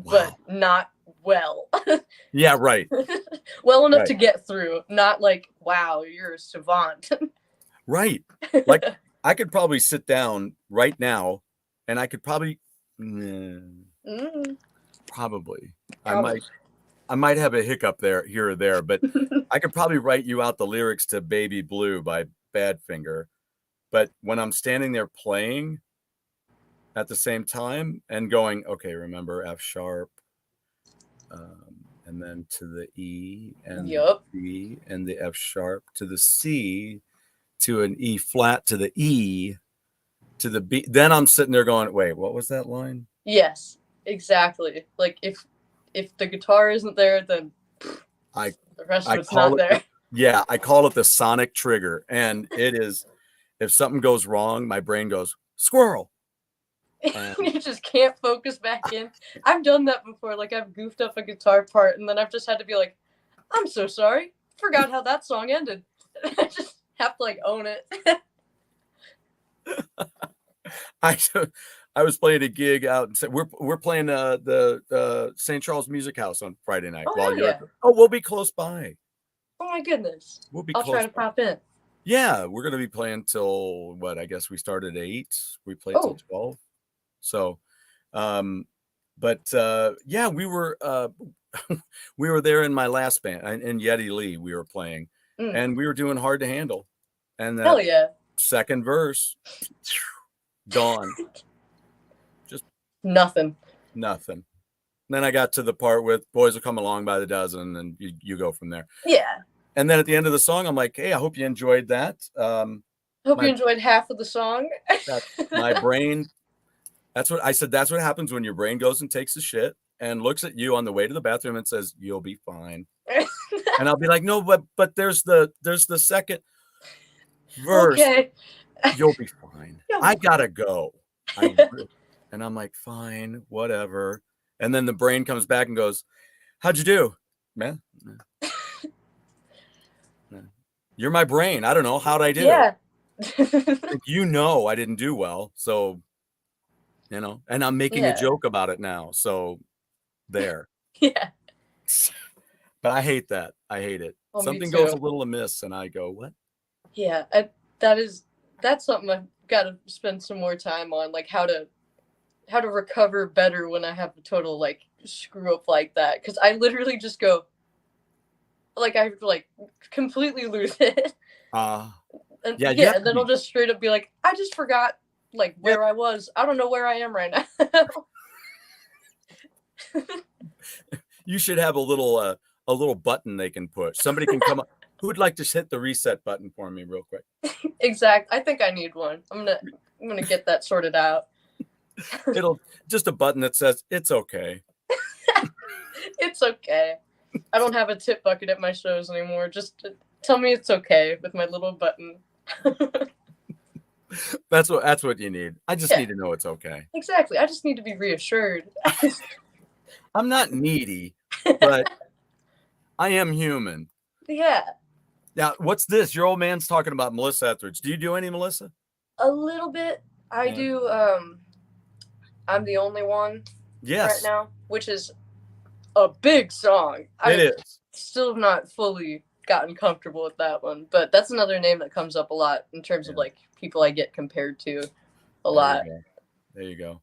but not well. Yeah, right. Well enough to get through. Not like, wow, you're a savant. Right. Like I could probably sit down right now and I could probably Probably. Probably. I might have a hiccup here or there, but I could probably write you out the lyrics to Baby Blue by Badfinger. But when I'm standing there playing at the same time and going, okay, remember F sharp, and then to the E and the B and the F sharp to the C to an E flat to the E to the B. Then I'm sitting there going, wait, what was that line? Yes, exactly. Like if the guitar isn't there, then the rest of it's not there. Yeah, I call it the sonic trigger. And it is, if something goes wrong, my brain goes, squirrel. And you just can't focus back in. I've done that before. Like I've goofed up a guitar part and then I've just had to be like, I'm so sorry. Forgot how that song ended. I just have to like own it. I was playing a gig out and we're playing the St. Charles Music House on Friday night. We'll be close by. Oh my goodness. I'll try to pop in. Yeah, we're gonna be playing till what? I guess we started at 8. We played till 12. So, but yeah, we were we were there in my last band in Yeti Lee. We were playing, and we were doing Hard to Handle, and hell yeah, second verse, gone, just nothing. And then I got to the part with Boys Will Come Along by the Dozen, and you go from there. Yeah. And then at the end of the song, I'm like, hey, I hope you enjoyed that. Hope you enjoyed half of the song. My brain. That's what I said. That's what happens when your brain goes and takes a shit and looks at you on the way to the bathroom and says, "You'll be fine." And I'll be like, "No, but there's the second verse. Okay. You'll be fine. I gotta go." And I'm like, "Fine, whatever." And then the brain comes back and goes, "How'd you do, man? You're my brain. I don't know. How'd I do?" Yeah. I didn't do well, so. And I'm making a joke about it now. So there. Yeah. But I hate that. I hate it. Oh, something goes a little amiss and I go, what? Yeah. That's something I've got to spend some more time on, like how to recover better when I have a total like screw up like that. Cause I literally just go like, I like completely lose it. And then I'll just straight up be like, I just forgot like where I was. I don't know where I am right now. You should have a little button they can push. Somebody can come up. Who would like to hit the reset button for me real quick? Exactly. I think I need one. I'm gonna get that sorted out. It'll just a button that says it's okay. It's okay. I don't have a tip bucket at my shows anymore. Just tell me it's okay with my little button. That's what you need. I just need to know it's okay. Exactly. I just need to be reassured. I'm not needy, but I am human. Yeah. Now, what's this? Your old man's talking about Melissa Etheridge. Do you do any Melissa? A little bit. I do. I'm the Only One. Yes. Right now, which is a big song. It is. Still not fully gotten comfortable with that one, but that's another name that comes up a lot in terms of like people I get compared to a lot. There you go.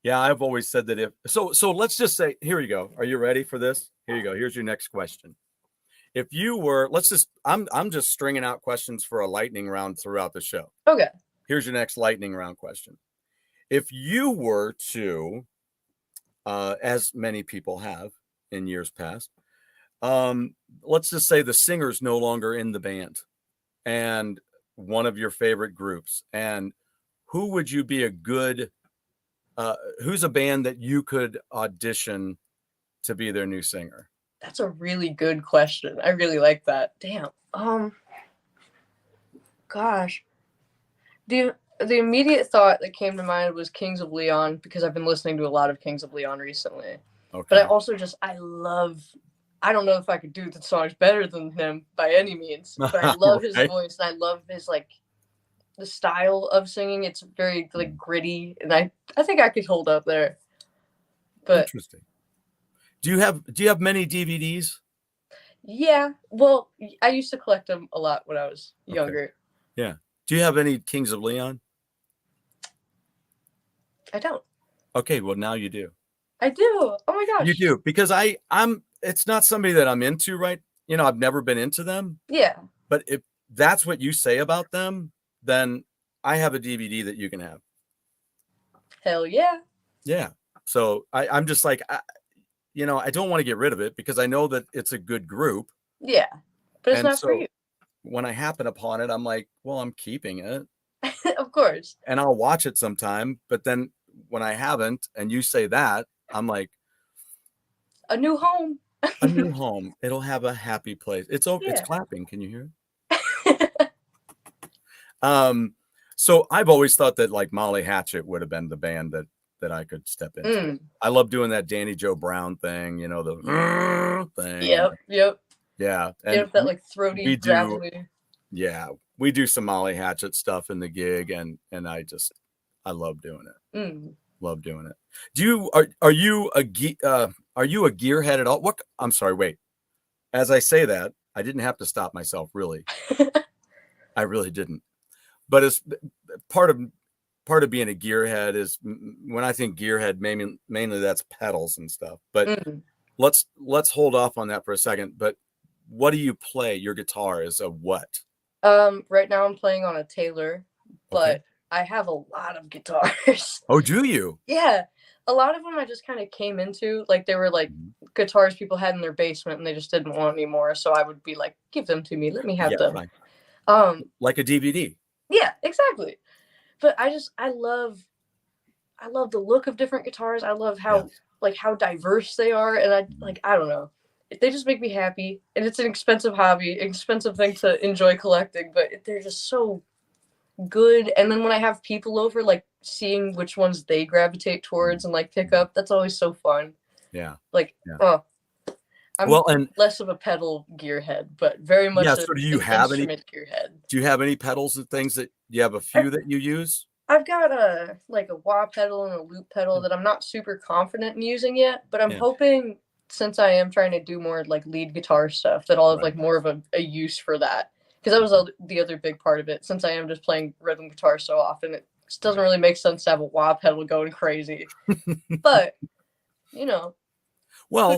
Yeah, I've always said that so let's just say, here you go. Are you ready for this? Here you go. Here's your next question. If you were, I'm just stringing out questions for a lightning round throughout the show. Okay. Here's your next lightning round question. If you were to, as many people have in years past, let's just say the singer's no longer in the band and one of your favorite groups, and who would you be who's a band that you could audition to be their new singer? That's a really good question. I really like that. Damn. Gosh. The immediate thought that came to mind was Kings of Leon, because I've been listening to a lot of Kings of Leon recently. Okay. But I also I don't know if I could do the songs better than him by any means, but I love his voice and I love his like the style of singing. It's very like gritty, and I think I could hold up there. But interesting. Do you have many DVDs? Yeah. Well, I used to collect them a lot when I was younger. Okay. Yeah. Do you have any Kings of Leon? I don't. Okay, well now you do. I do. Oh my gosh. You do, because I'm it's not somebody that I'm into, right? You know, I've never been into them. Yeah. But if that's what you say about them, then I have a DVD that you can have. Hell yeah. Yeah. So I'm just like, you know, I don't want to get rid of it because I know that it's a good group. Yeah. But it's And not for so you. when I happen upon it, I'm like, well, I'm keeping it. Of course. And I'll watch it sometime. But then when I haven't, and you say that, I'm like, a new home. a new home. It'll have a happy place. It's Yeah. clapping. Can you hear it? So I've always thought that like Molly Hatchet would have been the band that I could step into. I love doing that Danny Joe Brown thing, you know, the thing. Yep. Yeah. And that like throaty, gravelly. Yeah. We do some Molly Hatchet stuff in the gig, and I love doing it. Love doing it. Are you a gearhead at all? What? I'm sorry, wait. As I say that, I didn't have to stop myself, really. I really didn't. But as part of being a gearhead is, when I think gearhead, mainly that's pedals and stuff. But let's hold off on that for a second. But what do you play? Your guitar is a what? Right now I'm playing on a Taylor, but I have a lot of guitars. Oh, do you? Yeah. A lot of them I just kind of came into, like they were like guitars people had in their basement and they just didn't want anymore. So I would be like, give them to me. Let me have them. Fine. Like a DVD. Yeah, exactly. But I love the look of different guitars. I love how how diverse they are, and I don't know. They just make me happy, and it's an expensive hobby, expensive thing to enjoy collecting, but they're just so good. And then when I have people over, like seeing which ones they gravitate towards and like pick up, that's always so fun. Yeah. I'm less of a pedal gearhead, but very much so do you have any gearhead. Do you have any pedals and things that you have a few that you use? I've got a wah pedal and a loop pedal that I'm not super confident in using yet, but I'm hoping, since I am trying to do more like lead guitar stuff, that I'll have like more of a use for that. Because that was the other big part of it. Since I am just playing rhythm guitar so often, it just doesn't really make sense to have a wah pedal going crazy. But, you know,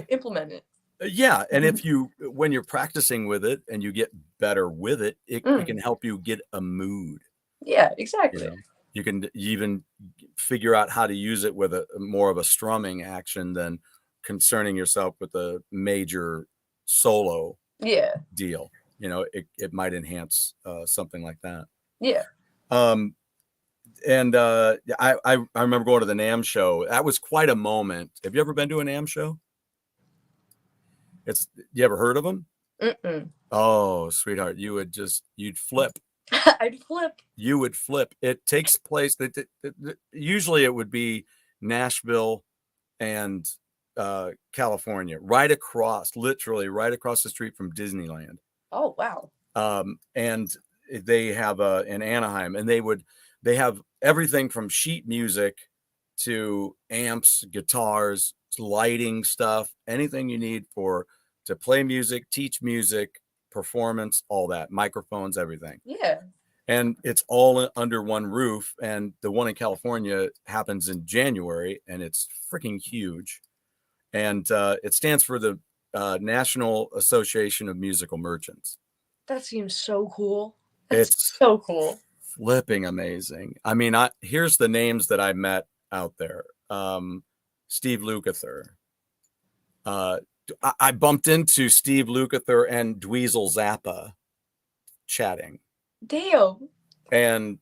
implement it. Yeah, and when you're practicing with it and you get better with it, it can help you get a mood. Yeah, exactly. You know? You can even figure out how to use it with a more of a strumming action than concerning yourself with a major solo deal. You know, it might enhance something like that. Yeah. And I remember going to the NAMM show. That was quite a moment. Have you ever been to a NAMM show? You ever heard of them? Oh, sweetheart, you'd flip. I'd flip. You would flip. It takes place. Usually it would be Nashville and California, literally right across the street from Disneyland. Oh, wow. And they have in Anaheim, and they have everything from sheet music to amps, guitars, lighting stuff, anything you need to play music, teach music, performance, all that, microphones, everything. Yeah. And it's all under one roof. And the one in California happens in January, and it's freaking huge. And it stands for the National Association of Musical Merchants. That seems so cool. It's so cool. Flipping amazing. I mean, here's the names that I met out there. Steve Lukather. I bumped into Steve Lukather and Dweezil Zappa chatting. Damn. And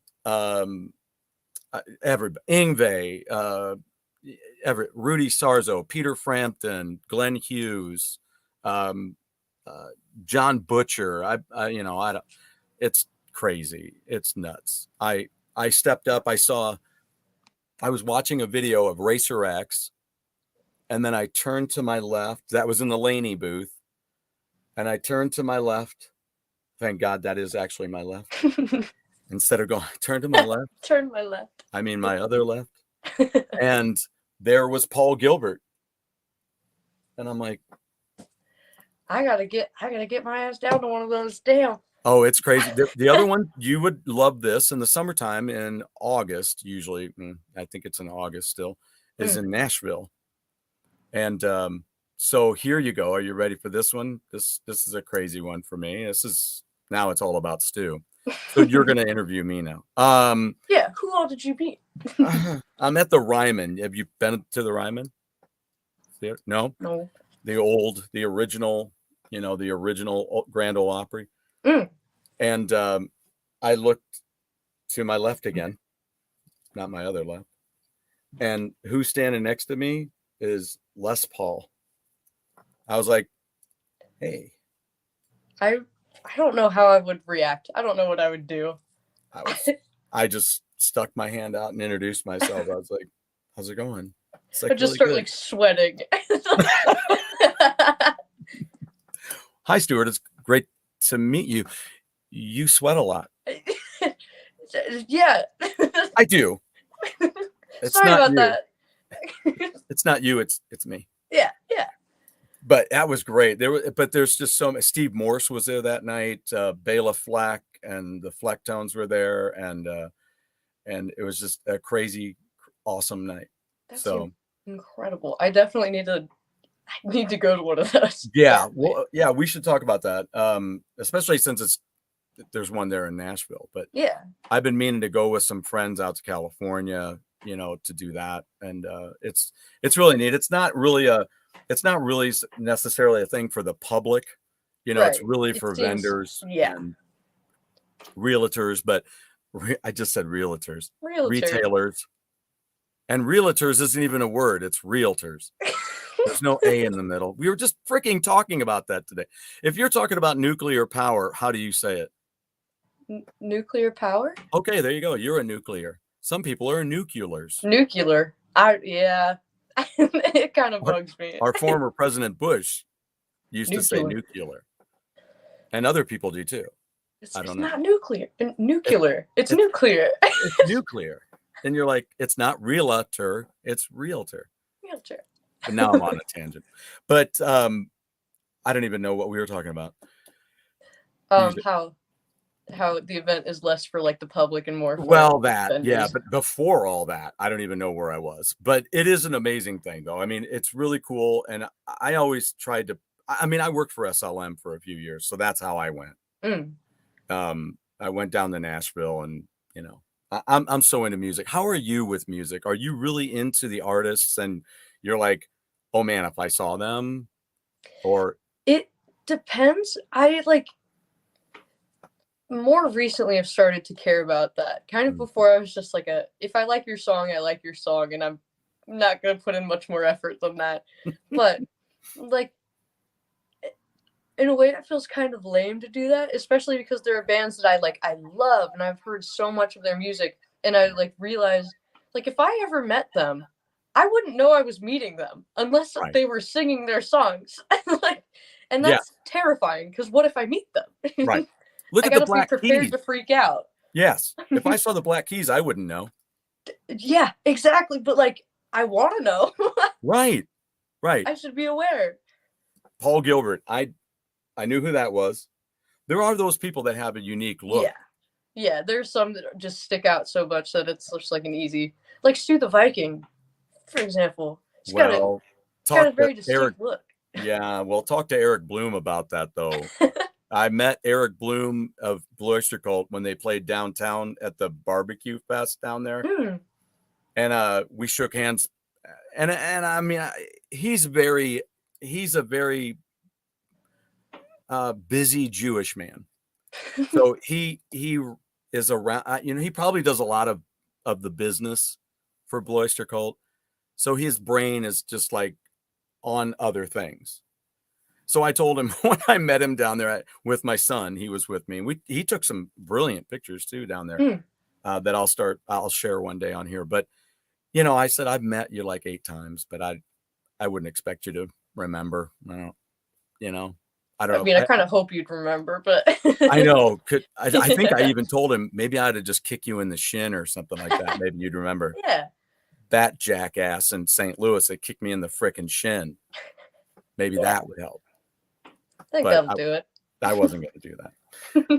everybody, Yngwie, Rudy Sarzo, Peter Frampton, Glenn Hughes, John Butcher. It's crazy. It's nuts. I stepped up. I was watching a video of Racer X, and then I turned to my left. That was in the Laney booth. And I turned to my left. Thank God that is actually my left. Instead of going, turn to my left. Turn my left. I mean, my other left. And there was Paul Gilbert. And I'm like, I gotta get my ass down to one of those. Damn. Oh, it's crazy. The other one, you would love this in the summertime in August, usually. I think it's in August still, is in Nashville. And so here you go. Are you ready for this one? This is a crazy one for me. Now it's all about Stu. So you're going to interview me now. Yeah. Who all did you meet? I'm at the Ryman. Have you been to the Ryman? No. No. The original, the original Grand Ole Opry. And I looked to my left again, not my other left. And who's standing next to me is Les Paul. I was like, hey. I don't know how I would react. I don't know what I would do. I just stuck my hand out and introduced myself. I was like, how's it going? It's like, I just start like sweating. Hi, Stuart. It's great to meet you. You sweat a lot. Yeah. I do. Sorry about that. It's not you. It's me. Yeah. But that was great. There's just so much. Steve Morse was there that night. Bela Fleck and the Flecktones were there, and it was just a crazy, awesome night. That's incredible. I definitely need to go to one of those. Yeah, well, yeah, we should talk about that. Especially since there's one there in Nashville. But yeah, I've been meaning to go with some friends out to California, to do that, and it's really neat. It's not really necessarily a thing for the public, right. It's really for vendors and realtors, but I just said realtors. Retailers. And realtors isn't even a word, it's realtors. There's no A in the middle. We were just freaking talking about that today. If you're talking about nuclear power, how do you say it? Nuclear power? Okay, there you go. You're a nuclear. Some people are nuclears. Nuclear. Yeah. It kind of bugs me. Our former President Bush used to say nuclear. And other people do too. It's not nuclear. Nuclear. It's nuclear. It's nuclear. And you're like, it's not realtor, it's realtor. Realtor. But now I'm on a tangent. But I don't even know what we were talking about. How the event is less for like the public and more for vendors. Yeah, but before all that, I don't even know where I was. But it is an amazing thing though. I mean, it's really cool. And I always tried to, I worked for SLM for a few years, so that's how I went. I went down to Nashville, and I'm so into music. How are you with music? Are you really into the artists and you're like, oh man, if I saw them? Or it depends. I more recently I've started to care about that. Kind of before I was just like if I like your song, I like your song, and I'm not gonna put in much more effort than that. But in a way that feels kind of lame to do that, especially because there are bands that I love and I've heard so much of their music, and I realized if I ever met them, I wouldn't know I was meeting them unless they were singing their songs. And that's terrifying, because what if I meet them? Right. Look at the Black Keys. I gotta be prepared to freak out. Yes. If I saw the Black Keys, I wouldn't know. Yeah, exactly. But I want to know. Right. I should be aware. Paul Gilbert. I knew who that was. There are those people that have a unique look. Yeah. There's some that just stick out so much that it's just an easy, Stu the Viking, for example. He's got a very distinct look. Yeah. Well, talk to Eric Bloom about that though. I met Eric Bloom of Blue Oyster Cult when they played downtown at the barbecue fest down there. And we shook hands, and I mean, he's a very busy Jewish man. So he is around, he probably does a lot of the business for Blue Oyster Cult. So his brain is just on other things. So I told him when I met him down there with my son, he was with me. He took some brilliant pictures too down there that I'll share one day on here. But, I said, I've met you 8 times, but I wouldn't expect you to remember. I don't know. I kind of hope you'd remember, but I know. I think I even told him maybe I ought to just kick you in the shin or something like that. Maybe you'd remember. Yeah. That jackass in St. Louis that kicked me in the frickin' shin. Maybe that would help. I think that'll do it. I wasn't going to do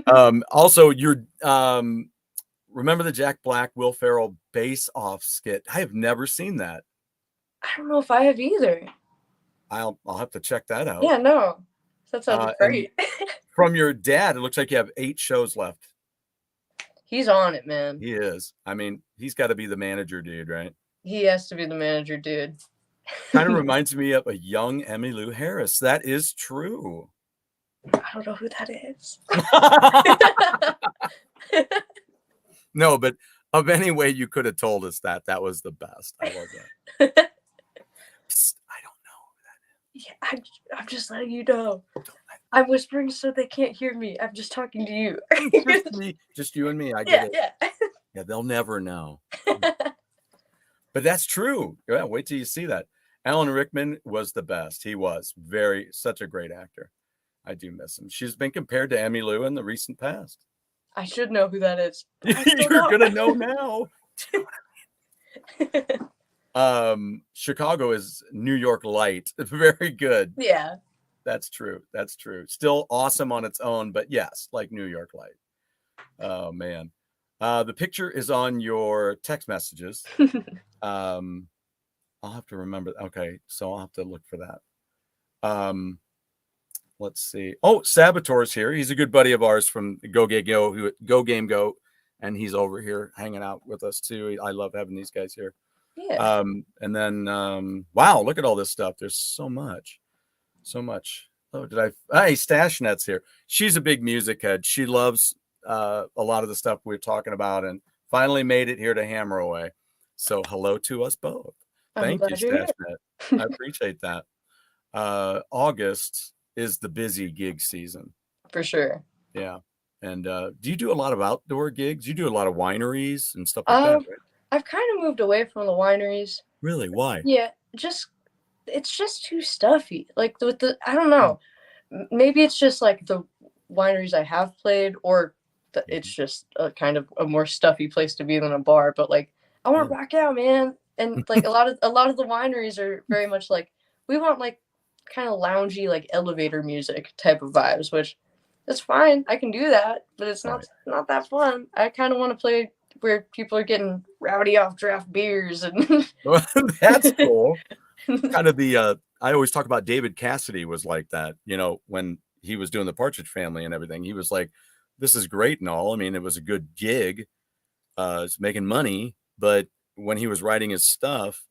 that. Also, you're remember the Jack Black, Will Ferrell Base Off skit? I have never seen that. I don't know if I have either. I'll have to check that out. Yeah, no, that sounds great. From your dad, it looks like you have 8 shows left. He's on it, man. He is. I mean, he's got to be the manager dude, right? He has to be the manager dude. Kind of reminds me of a young Emmylou Harris. That is true. I don't know who that is. No, but of any way you could have told us that was the best. I love that. Psst, I don't know who that is. Yeah, I'm just letting you know. I'm whispering so they can't hear me. I'm just talking to you. just you and me. I get it. Yeah. Yeah, they'll never know. But that's true. Yeah, wait till you see that. Alan Rickman was the best. He was such a great actor. I do miss him. She's been compared to Emmylou in the recent past. I should know who that is. You're gonna know now. Chicago is New York light. Very good. Yeah. That's true. That's true. Still awesome on its own, but yes, like New York light. Oh man. The picture is on your text messages. I'll have to remember. Okay, so I'll have to look for that. Let's see. Oh, Saboteur's here. He's a good buddy of ours from Go Game Go, and he's over here hanging out with us too. I love having these guys here. Yeah. And then wow, look at all this stuff. There's so much. Oh, hey, Stashnet's here. She's a big music head. She loves a lot of the stuff we're talking about, and finally made it here to Hammer Away. So hello to us both. Thank you, Stashnet. I appreciate that. August is the busy gig season. For sure. Yeah. And do you do a lot of outdoor gigs? You do a lot of wineries and stuff like that, right? I've kind of moved away from the wineries. Really? Why? Yeah, it's just too stuffy. Like I don't know. Maybe it's just like the wineries I have played, or it's just a kind of a more stuffy place to be than a bar. But like, I want to rock out, man. And like a lot of the wineries are very much like, we want like kind of loungy, like elevator music type of vibes, which is fine. I can do that, but it's not that fun. I kind of want to play where people are getting rowdy off draft beers and well, that's cool. Kind of the I always talk about David Cassidy was like that, when he was doing the Partridge Family and everything. He was like, this is great and all. I mean, it was a good gig. It's making money, but when he was writing his stuff,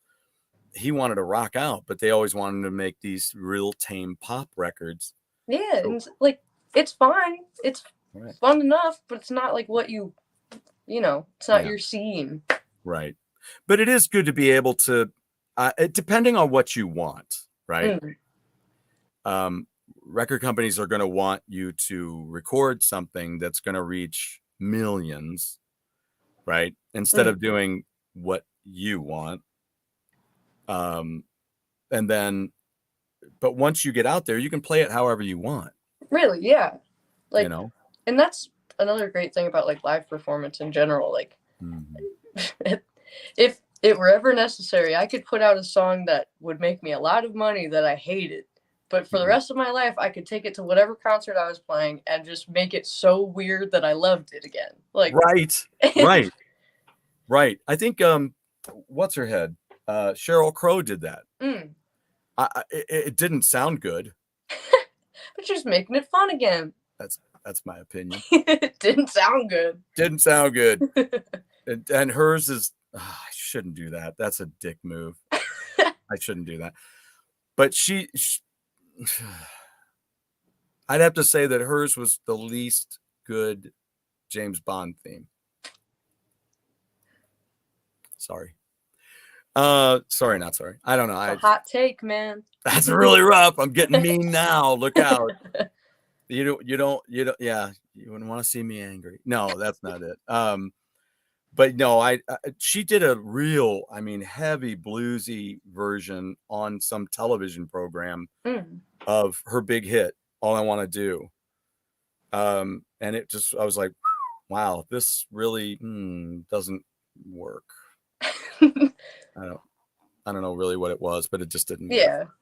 he wanted to rock out, but they always wanted to make these real tame pop records. Yeah, so, and like it's fine. It's fun enough, but it's not like what it's not your scene. Right. But it is good to be able to, depending on what you want, right? Record companies are going to want you to record something that's going to reach millions, right? Instead of doing what you want. And then, but once you get out there, you can play it however you want. Really? Yeah. Like, and that's another great thing about like live performance in general. Like, if it were ever necessary, I could put out a song that would make me a lot of money that I hated, but for the rest of my life, I could take it to whatever concert I was playing and just make it so weird that I loved it again. Like, right. I think, what's her head? Sheryl Crow did that. It didn't sound good. But just making it fun again. That's my opinion. It didn't sound good. And hers is, I shouldn't do that. That's a dick move. I shouldn't do that. But I'd have to say that hers was the least good James Bond theme. Sorry. Sorry, not sorry. I don't know. A hot take, man. That's really rough. I'm getting mean now. Look out. You don't. Yeah, you wouldn't want to see me angry. No, that's not it. But no, she did a real, heavy bluesy version on some television program of her big hit, All I Want to Do. And it just, I was like, wow, this really doesn't work. I don't know really what it was, but it just didn't. Yeah. Work.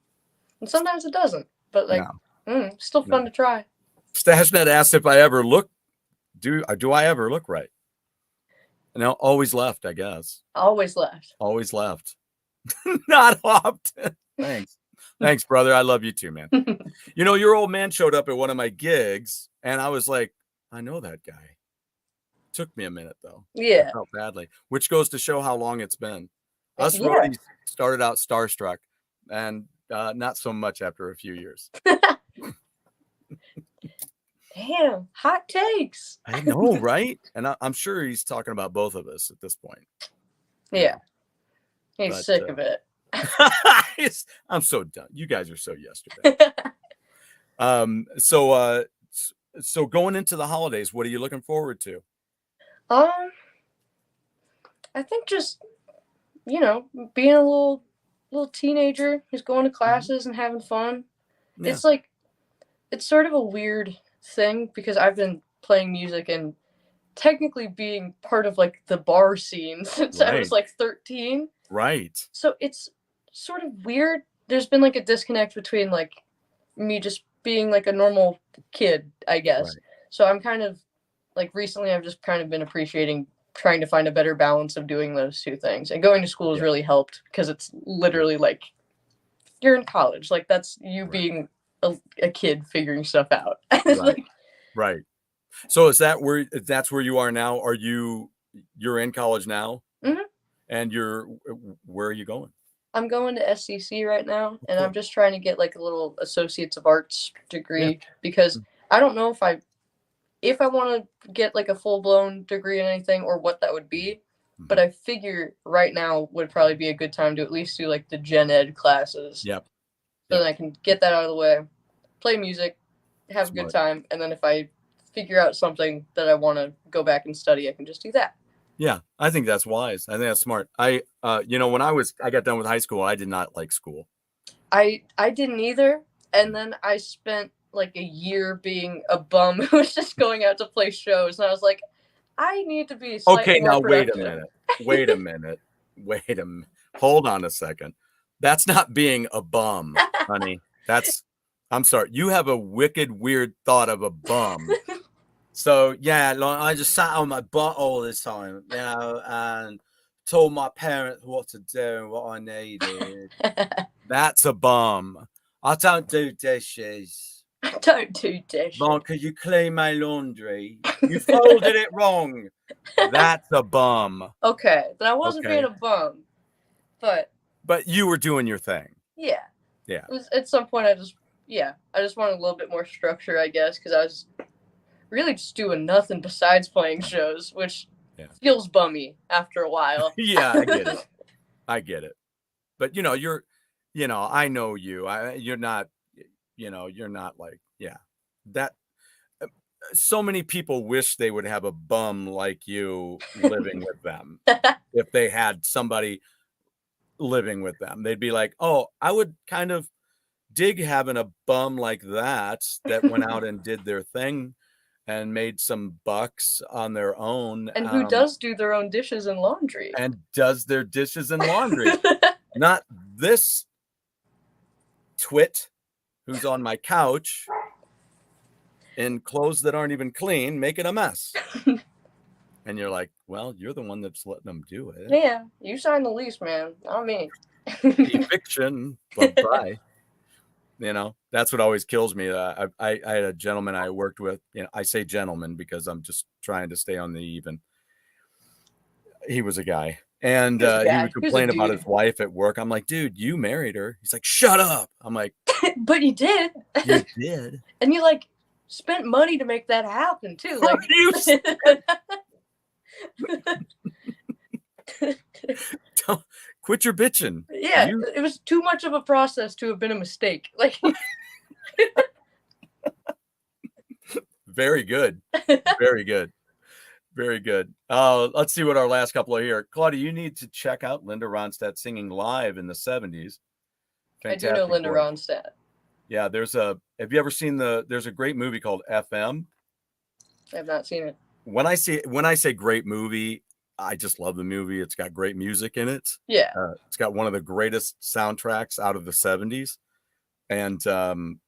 And sometimes it doesn't, but like, still fun to try. Stashnet asked if I ever do I ever look right? No, always left, I guess. Always left. Not often. Thanks. Thanks, brother. I love you too, man. You know, your old man showed up at one of my gigs, and I was like, I know that guy. Took me a minute, though. Yeah. I felt badly, which goes to show how long it's been. Us Yeah. roadies started out starstruck, and not so much after a few years. Damn, hot takes. I know, right? And I'm sure he's talking about both of us at this point. Yeah. He's sick of it. I'm so done. You guys are so yesterday. So going into the holidays, what are you looking forward to? I think just, you know, being a little teenager who's going to classes and having fun. Yeah. It's like, it's sort of a weird thing because I've been playing music and technically being part of like the bar scene since I was like 13. Right. So it's sort of weird. There's been like a disconnect between like me just being like a normal kid, I guess. Right. So I'm kind of like recently I've just kind of been appreciating trying to find a better balance of doing those two things. And going to school has really helped because it's literally like you're in college. Like that's you being a kid figuring stuff out. Right. Like, right. So that's where you are now? You're in college now? Mm-hmm. And where are you going? I'm going to SCC right now, and I'm just trying to get like a little Associates of Arts degree because I don't know if I want to get like a full-blown degree in anything or what that would be, but I figure right now would probably be a good time to at least do like the gen ed classes. Yep. So then I can get that out of the way, play music, have a good time, and then if I figure out something that I want to go back and study, I can just do that. Yeah, I think that's wise. I think that's smart. When I got done with high school, I did not like school. I didn't either. And then I spent like a year being a bum who was just going out to play shows. And I was like, I need to be slightly more productive. Wait a minute. Hold on a second. That's not being a bum, honey. I'm sorry. You have a wicked, weird thought of a bum. So, yeah, like I just sat on my butt all the time, you know, and told my parents what to do and what I needed. That's a bum. I don't do dishes. I don't do dishes. Mom, could you clean my laundry? You folded it wrong. That's a bum. Okay, then I wasn't being a bum, but you were doing your thing. Yeah. Yeah. At some point, I just wanted a little bit more structure, I guess, because I was really just doing nothing besides playing shows, which feels bummy after a while. Yeah, I get it. But I know you. You're not like, that. So many people wish they would have a bum like you living with them. If they had somebody living with them, they'd be like, oh, I would kind of dig having a bum like that went out and did their thing and made some bucks on their own. And who does do their own dishes and laundry. And does their dishes and laundry. Not this twit who's on my couch in clothes that aren't even clean, making a mess. And you're like, well, you're the one that's letting them do it. Yeah, you signed the lease, man. Not me. Eviction. Bye-bye. That's what always kills me. I had a gentleman I worked with. I say gentleman because I'm just trying to stay on the even. He was a guy, and he would complain about his wife at work. I'm like, dude, you married her. He's like, shut up. I'm like, but you did. You did, and you like spent money to make that happen too. Like Don't quit your bitching. Yeah, it was too much of a process to have been a mistake. Like, very good, very good, very good. Let's see what our last couple are here. Claudia, you need to check out Linda Ronstadt singing live in the 70s. Fantastic. I do know Linda Ronstadt. Yeah, have you ever seen there's a great movie called FM? I have not seen it. When I say great movie, I just love the movie. It's got great music in it. Yeah. It's got one of the greatest soundtracks out of the 70s. And Linda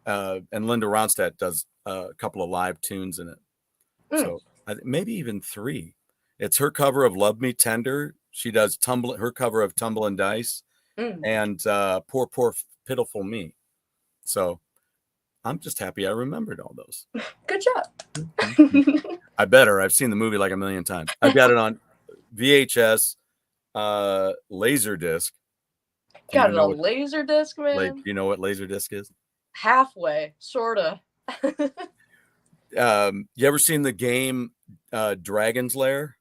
Ronstadt does a couple of live tunes in it. So maybe even 3. It's her cover of Love Me Tender. She does her cover of Tumble and Dice. And Poor pitiful me. So I'm just happy I remembered all those. Good job. I better. I've seen the movie like a million times. I've got it on VHS, Laserdisc. Got it on Laserdisc, man. Do you know what Laserdisc is? Halfway, sorta. You ever seen the game Dragon's Lair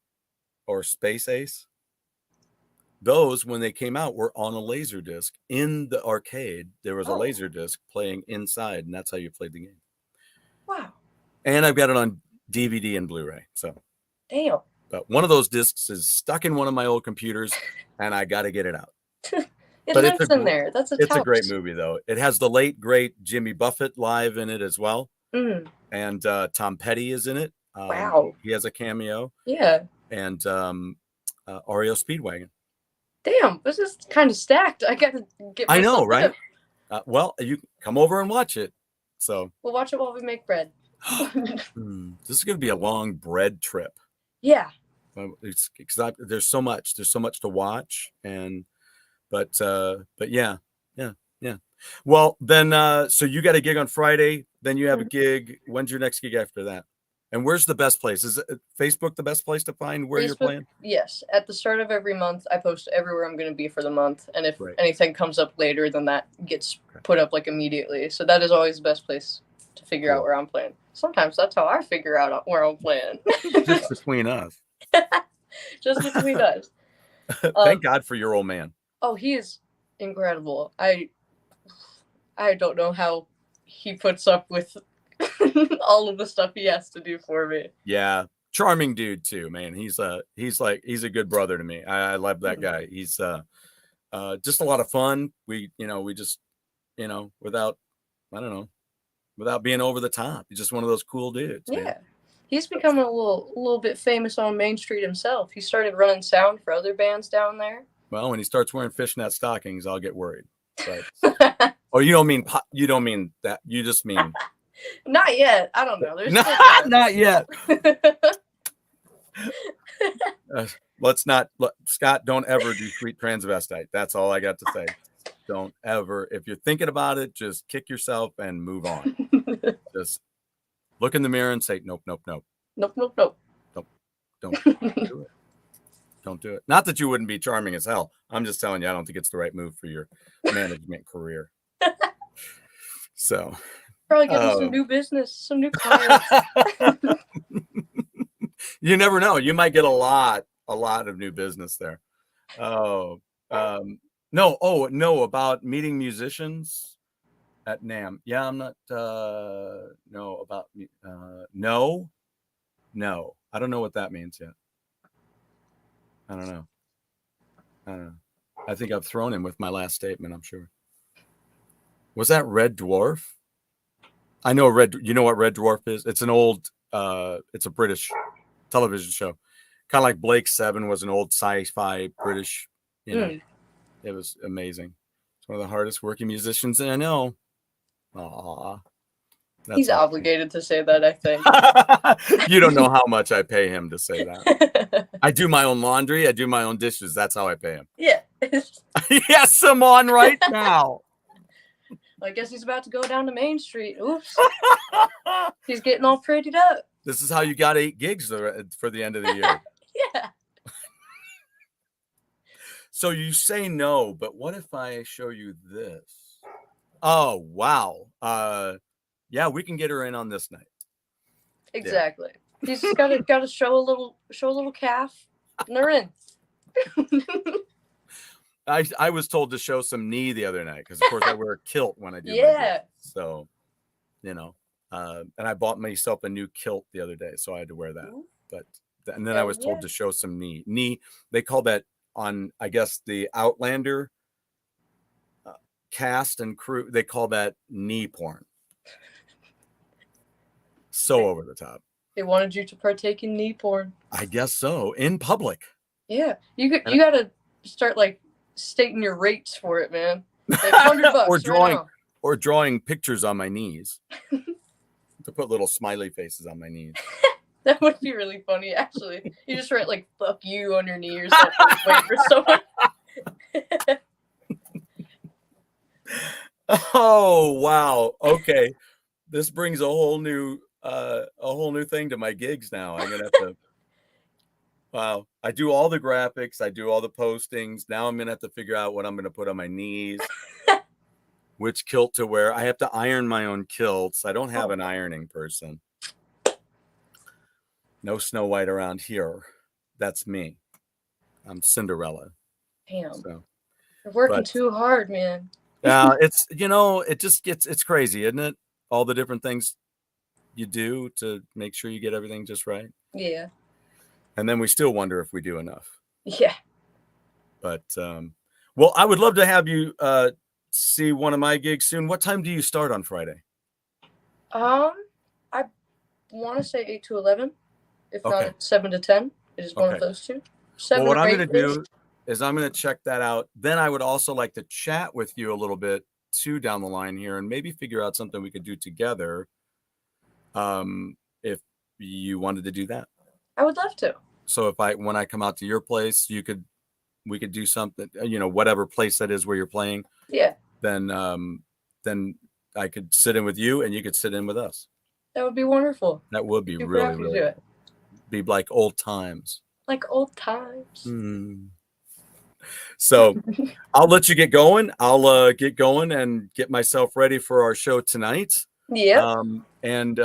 or Space Ace? Those, when they came out, were on a Laserdisc. In the arcade, there was a Laserdisc playing inside, and that's how you played the game. Wow. And I've got it on DVD and Blu-ray. So, damn. But one of those discs is stuck in one of my old computers, and I got to get it out. It lives in there. That's it's a great movie, though. It has the late, great Jimmy Buffett live in it as well. Mm. And Tom Petty is in it. Wow. He has a cameo. Yeah. And REO Speedwagon. Damn, this is kind of stacked. I got to get myself. I know, right? Well, you come over and watch it. So we'll watch it while we make bread. This is going to be a long bread trip. Yeah. It's because there's so much to watch, but yeah. Well, then, so you got a gig on Friday, then you have a gig. When's your next gig after that? And where's the best place? Is Facebook the best place to find where you're playing? Yes. At the start of every month, I post everywhere I'm going to be for the month. And if anything comes up later, then that gets put up like immediately. So that is always the best place to figure out where I'm playing. Sometimes that's how I figure out where I'm playing. Just between us. Just between us. Thank God for your old man. Oh, he is incredible. I don't know how he puts up with all of the stuff he has to do for me. Yeah, charming dude too, man. He's a good brother to me. I love that guy. He's just a lot of fun. We just without being over the top. He's just one of those cool dudes. Yeah. Man. He's become a little bit famous on Main Street himself. He started running sound for other bands down there. Well, when he starts wearing fishnet stockings, I'll get worried. But oh, you don't mean that. You just mean not yet. I don't know. There's not yet. Scott, don't ever do sweet transvestite. That's all I got to say. Don't ever. If you're thinking about it, just kick yourself and move on. Just look in the mirror and say, nope. Nope. Don't do it. Don't do it. Not that you wouldn't be charming as hell. I'm just telling you, I don't think it's the right move for your management career. So probably getting some new business, some new clients. You never know. You might get a lot of new business there. No, about meeting musicians at NAMM. Yeah, I'm not no. I don't know what that means yet. I don't know. I think I've thrown him with my last statement, I'm sure. Was that Red Dwarf? I know you know what Red Dwarf is? It's an old it's a British television show. Kind of like Blake 7 was an old sci-fi British, It was amazing. It's one of the hardest working musicians I know. Aww. He's obligated to say that, I think. You don't know how much I pay him to say that. I do my own laundry. I do my own dishes. That's how I pay him. Yeah. Yes, I'm on right now. I guess he's about to go down to Main Street. Oops. He's getting all prettied up. This is how you got 8 gigs for the end of the year. Yeah. So you say no, but what if I show you this? Oh, wow. Yeah, we can get her in on this night. Exactly. Yeah. He's got to show a little calf, and they're in. I was told to show some knee the other night because, of course, I wear a kilt when I do. Yeah. So, and I bought myself a new kilt the other day, so I had to wear that. And then I was told to show some knee. Knee. They call that on, I guess, the Outlander cast and crew. They call that knee porn. So over the top. They wanted you to partake in knee porn. I guess so, in public. Yeah, you got to start like stating your rates for it, man. Like $100 or drawing pictures on my knees to put little smiley faces on my knees. That would be really funny, actually. You just write like "fuck you" on your knee or something. Wait for someone. Oh, wow. Okay. This brings a whole new thing to my gigs now. I'm gonna have to. Wow. I do all the graphics. I do all the postings. Now I'm gonna have to figure out what I'm gonna put on my knees, which kilt to wear. I have to iron my own kilts. I don't have an ironing person. No Snow White around here. That's me. I'm Cinderella. Damn. So, you're working too hard, man. It's it's crazy, isn't it? All the different things you do to make sure you get everything just right. Yeah. And then we still wonder if we do enough. Yeah. But well, I would love to have you see one of my gigs soon. What time do you start on Friday? I want to say 8 to 11. If not 7 to 10. It is one of those two. 7 well, what I'm going to do is I'm going to check that out. Then I would also like to chat with you a little bit too down the line here and maybe figure out something we could do together. If you wanted to do that. I would love to. So when I come out to your place, we could do something, whatever place that is where you're playing. Yeah. Then I could sit in with you and you could sit in with us. That would be wonderful. That would be really be like old times. Like old times. So I'll let you get going. I'll get going and get myself ready for our show tonight. Yeah. And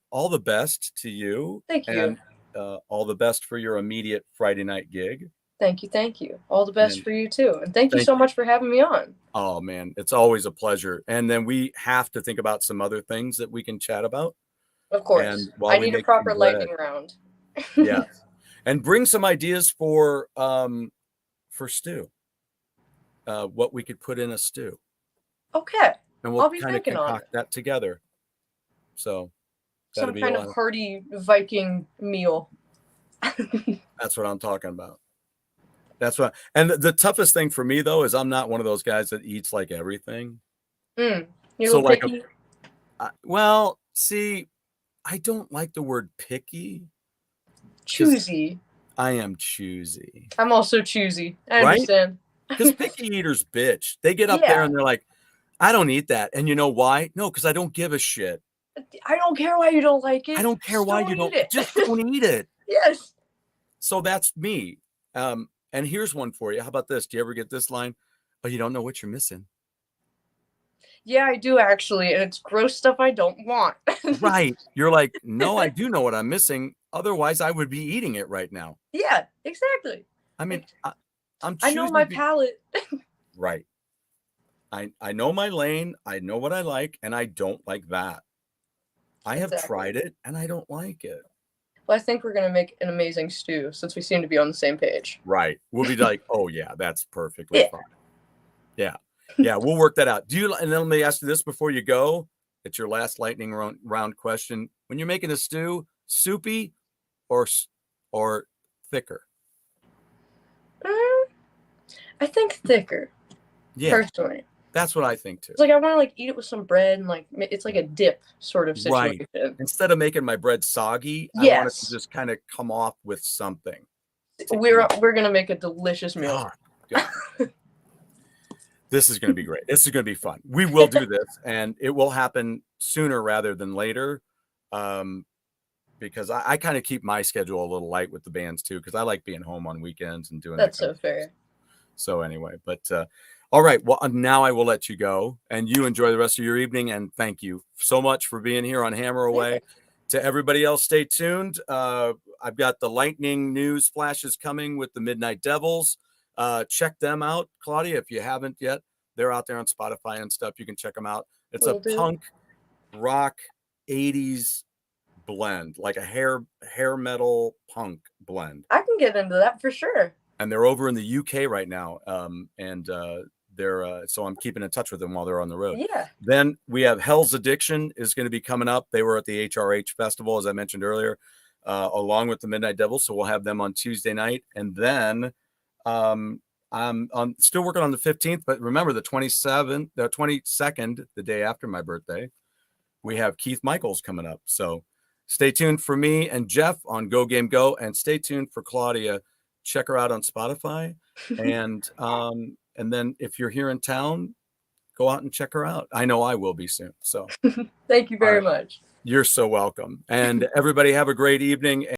all the best to you. Thank you. And all the best for your immediate Friday night gig. Thank you. Thank you. All the best for you too. And thank you so much for having me on. Oh man, it's always a pleasure. And then we have to think about some other things that we can chat about. Of course. And I need a proper lightning round. Yeah. And bring some ideas for stew. What we could put in a stew. Okay. And we'll kind of concoct that together. So some kind of hearty Viking meal. That's what I'm talking about. And the toughest thing for me though is I'm not one of those guys that eats like everything. You're so picky. Well, see, I don't like the word picky. Choosy. I am choosy. I'm also choosy. I understand. Because picky eaters bitch. They get up there and they're like, I don't eat that. And you know why? No, because I don't give a shit. I don't care why you don't like it. I don't care why you don't. Just don't eat it. Yes. So that's me. And here's one for you. How about this? Do you ever get this line? Oh, you don't know what you're missing. Yeah, I do actually. And it's gross stuff I don't want. Right. You're like, no, I do know what I'm missing. Otherwise, I would be eating it right now. Yeah, exactly. I mean, I know my palate. Right. I know my lane. I know what I like, and I don't like that. I have tried it, and I don't like it. Well, I think we're going to make an amazing stew since we seem to be on the same page. Right. We'll be like, oh, yeah, that's perfectly fine. Yeah. Yeah, we'll work that out. And then let me ask you this before you go. It's your last lightning round question. When you're making a stew, soupy or thicker? I think thicker. Yeah. Personally. That's what I think too. It's like I want to eat it with some bread and it's like a dip sort of situation. Right. Instead of making my bread soggy, I want it to just kind of come off with something. We're gonna make a delicious meal. God. This is gonna be great. This is gonna be fun. We will do this, and it will happen sooner rather than later. Because I kind of keep my schedule a little light with the bands too, because I like being home on weekends and doing that's so fair. So anyway, but all right. Well, now I will let you go, and you enjoy the rest of your evening. And thank you so much for being here on Hammer Away. To everybody else, stay tuned. I've got the lightning news flashes coming with the Midnight Devils. Check them out, Claudia, if you haven't yet. They're out there on Spotify and stuff. You can check them out. It's a punk rock 80s blend, like a hair metal punk blend. I can get into that for sure. And they're over in the UK right now. They're so I'm keeping in touch with them while they're on the road. Yeah. Then we have Hell's Addiction is going to be coming up. They were at the HRH festival, as I mentioned earlier, along with the Midnight Devils. So we'll have them on Tuesday night. And then I'm still working on the 15th, but remember the 22nd, the day after my birthday, we have Keith Michaels coming up. So stay tuned for me and Jeff on Go Game Go, and stay tuned for Claudia. Check her out on Spotify. And then if you're here in town, go out and check her out. I know I will be soon. So thank you very much. You're so welcome. And everybody have a great evening.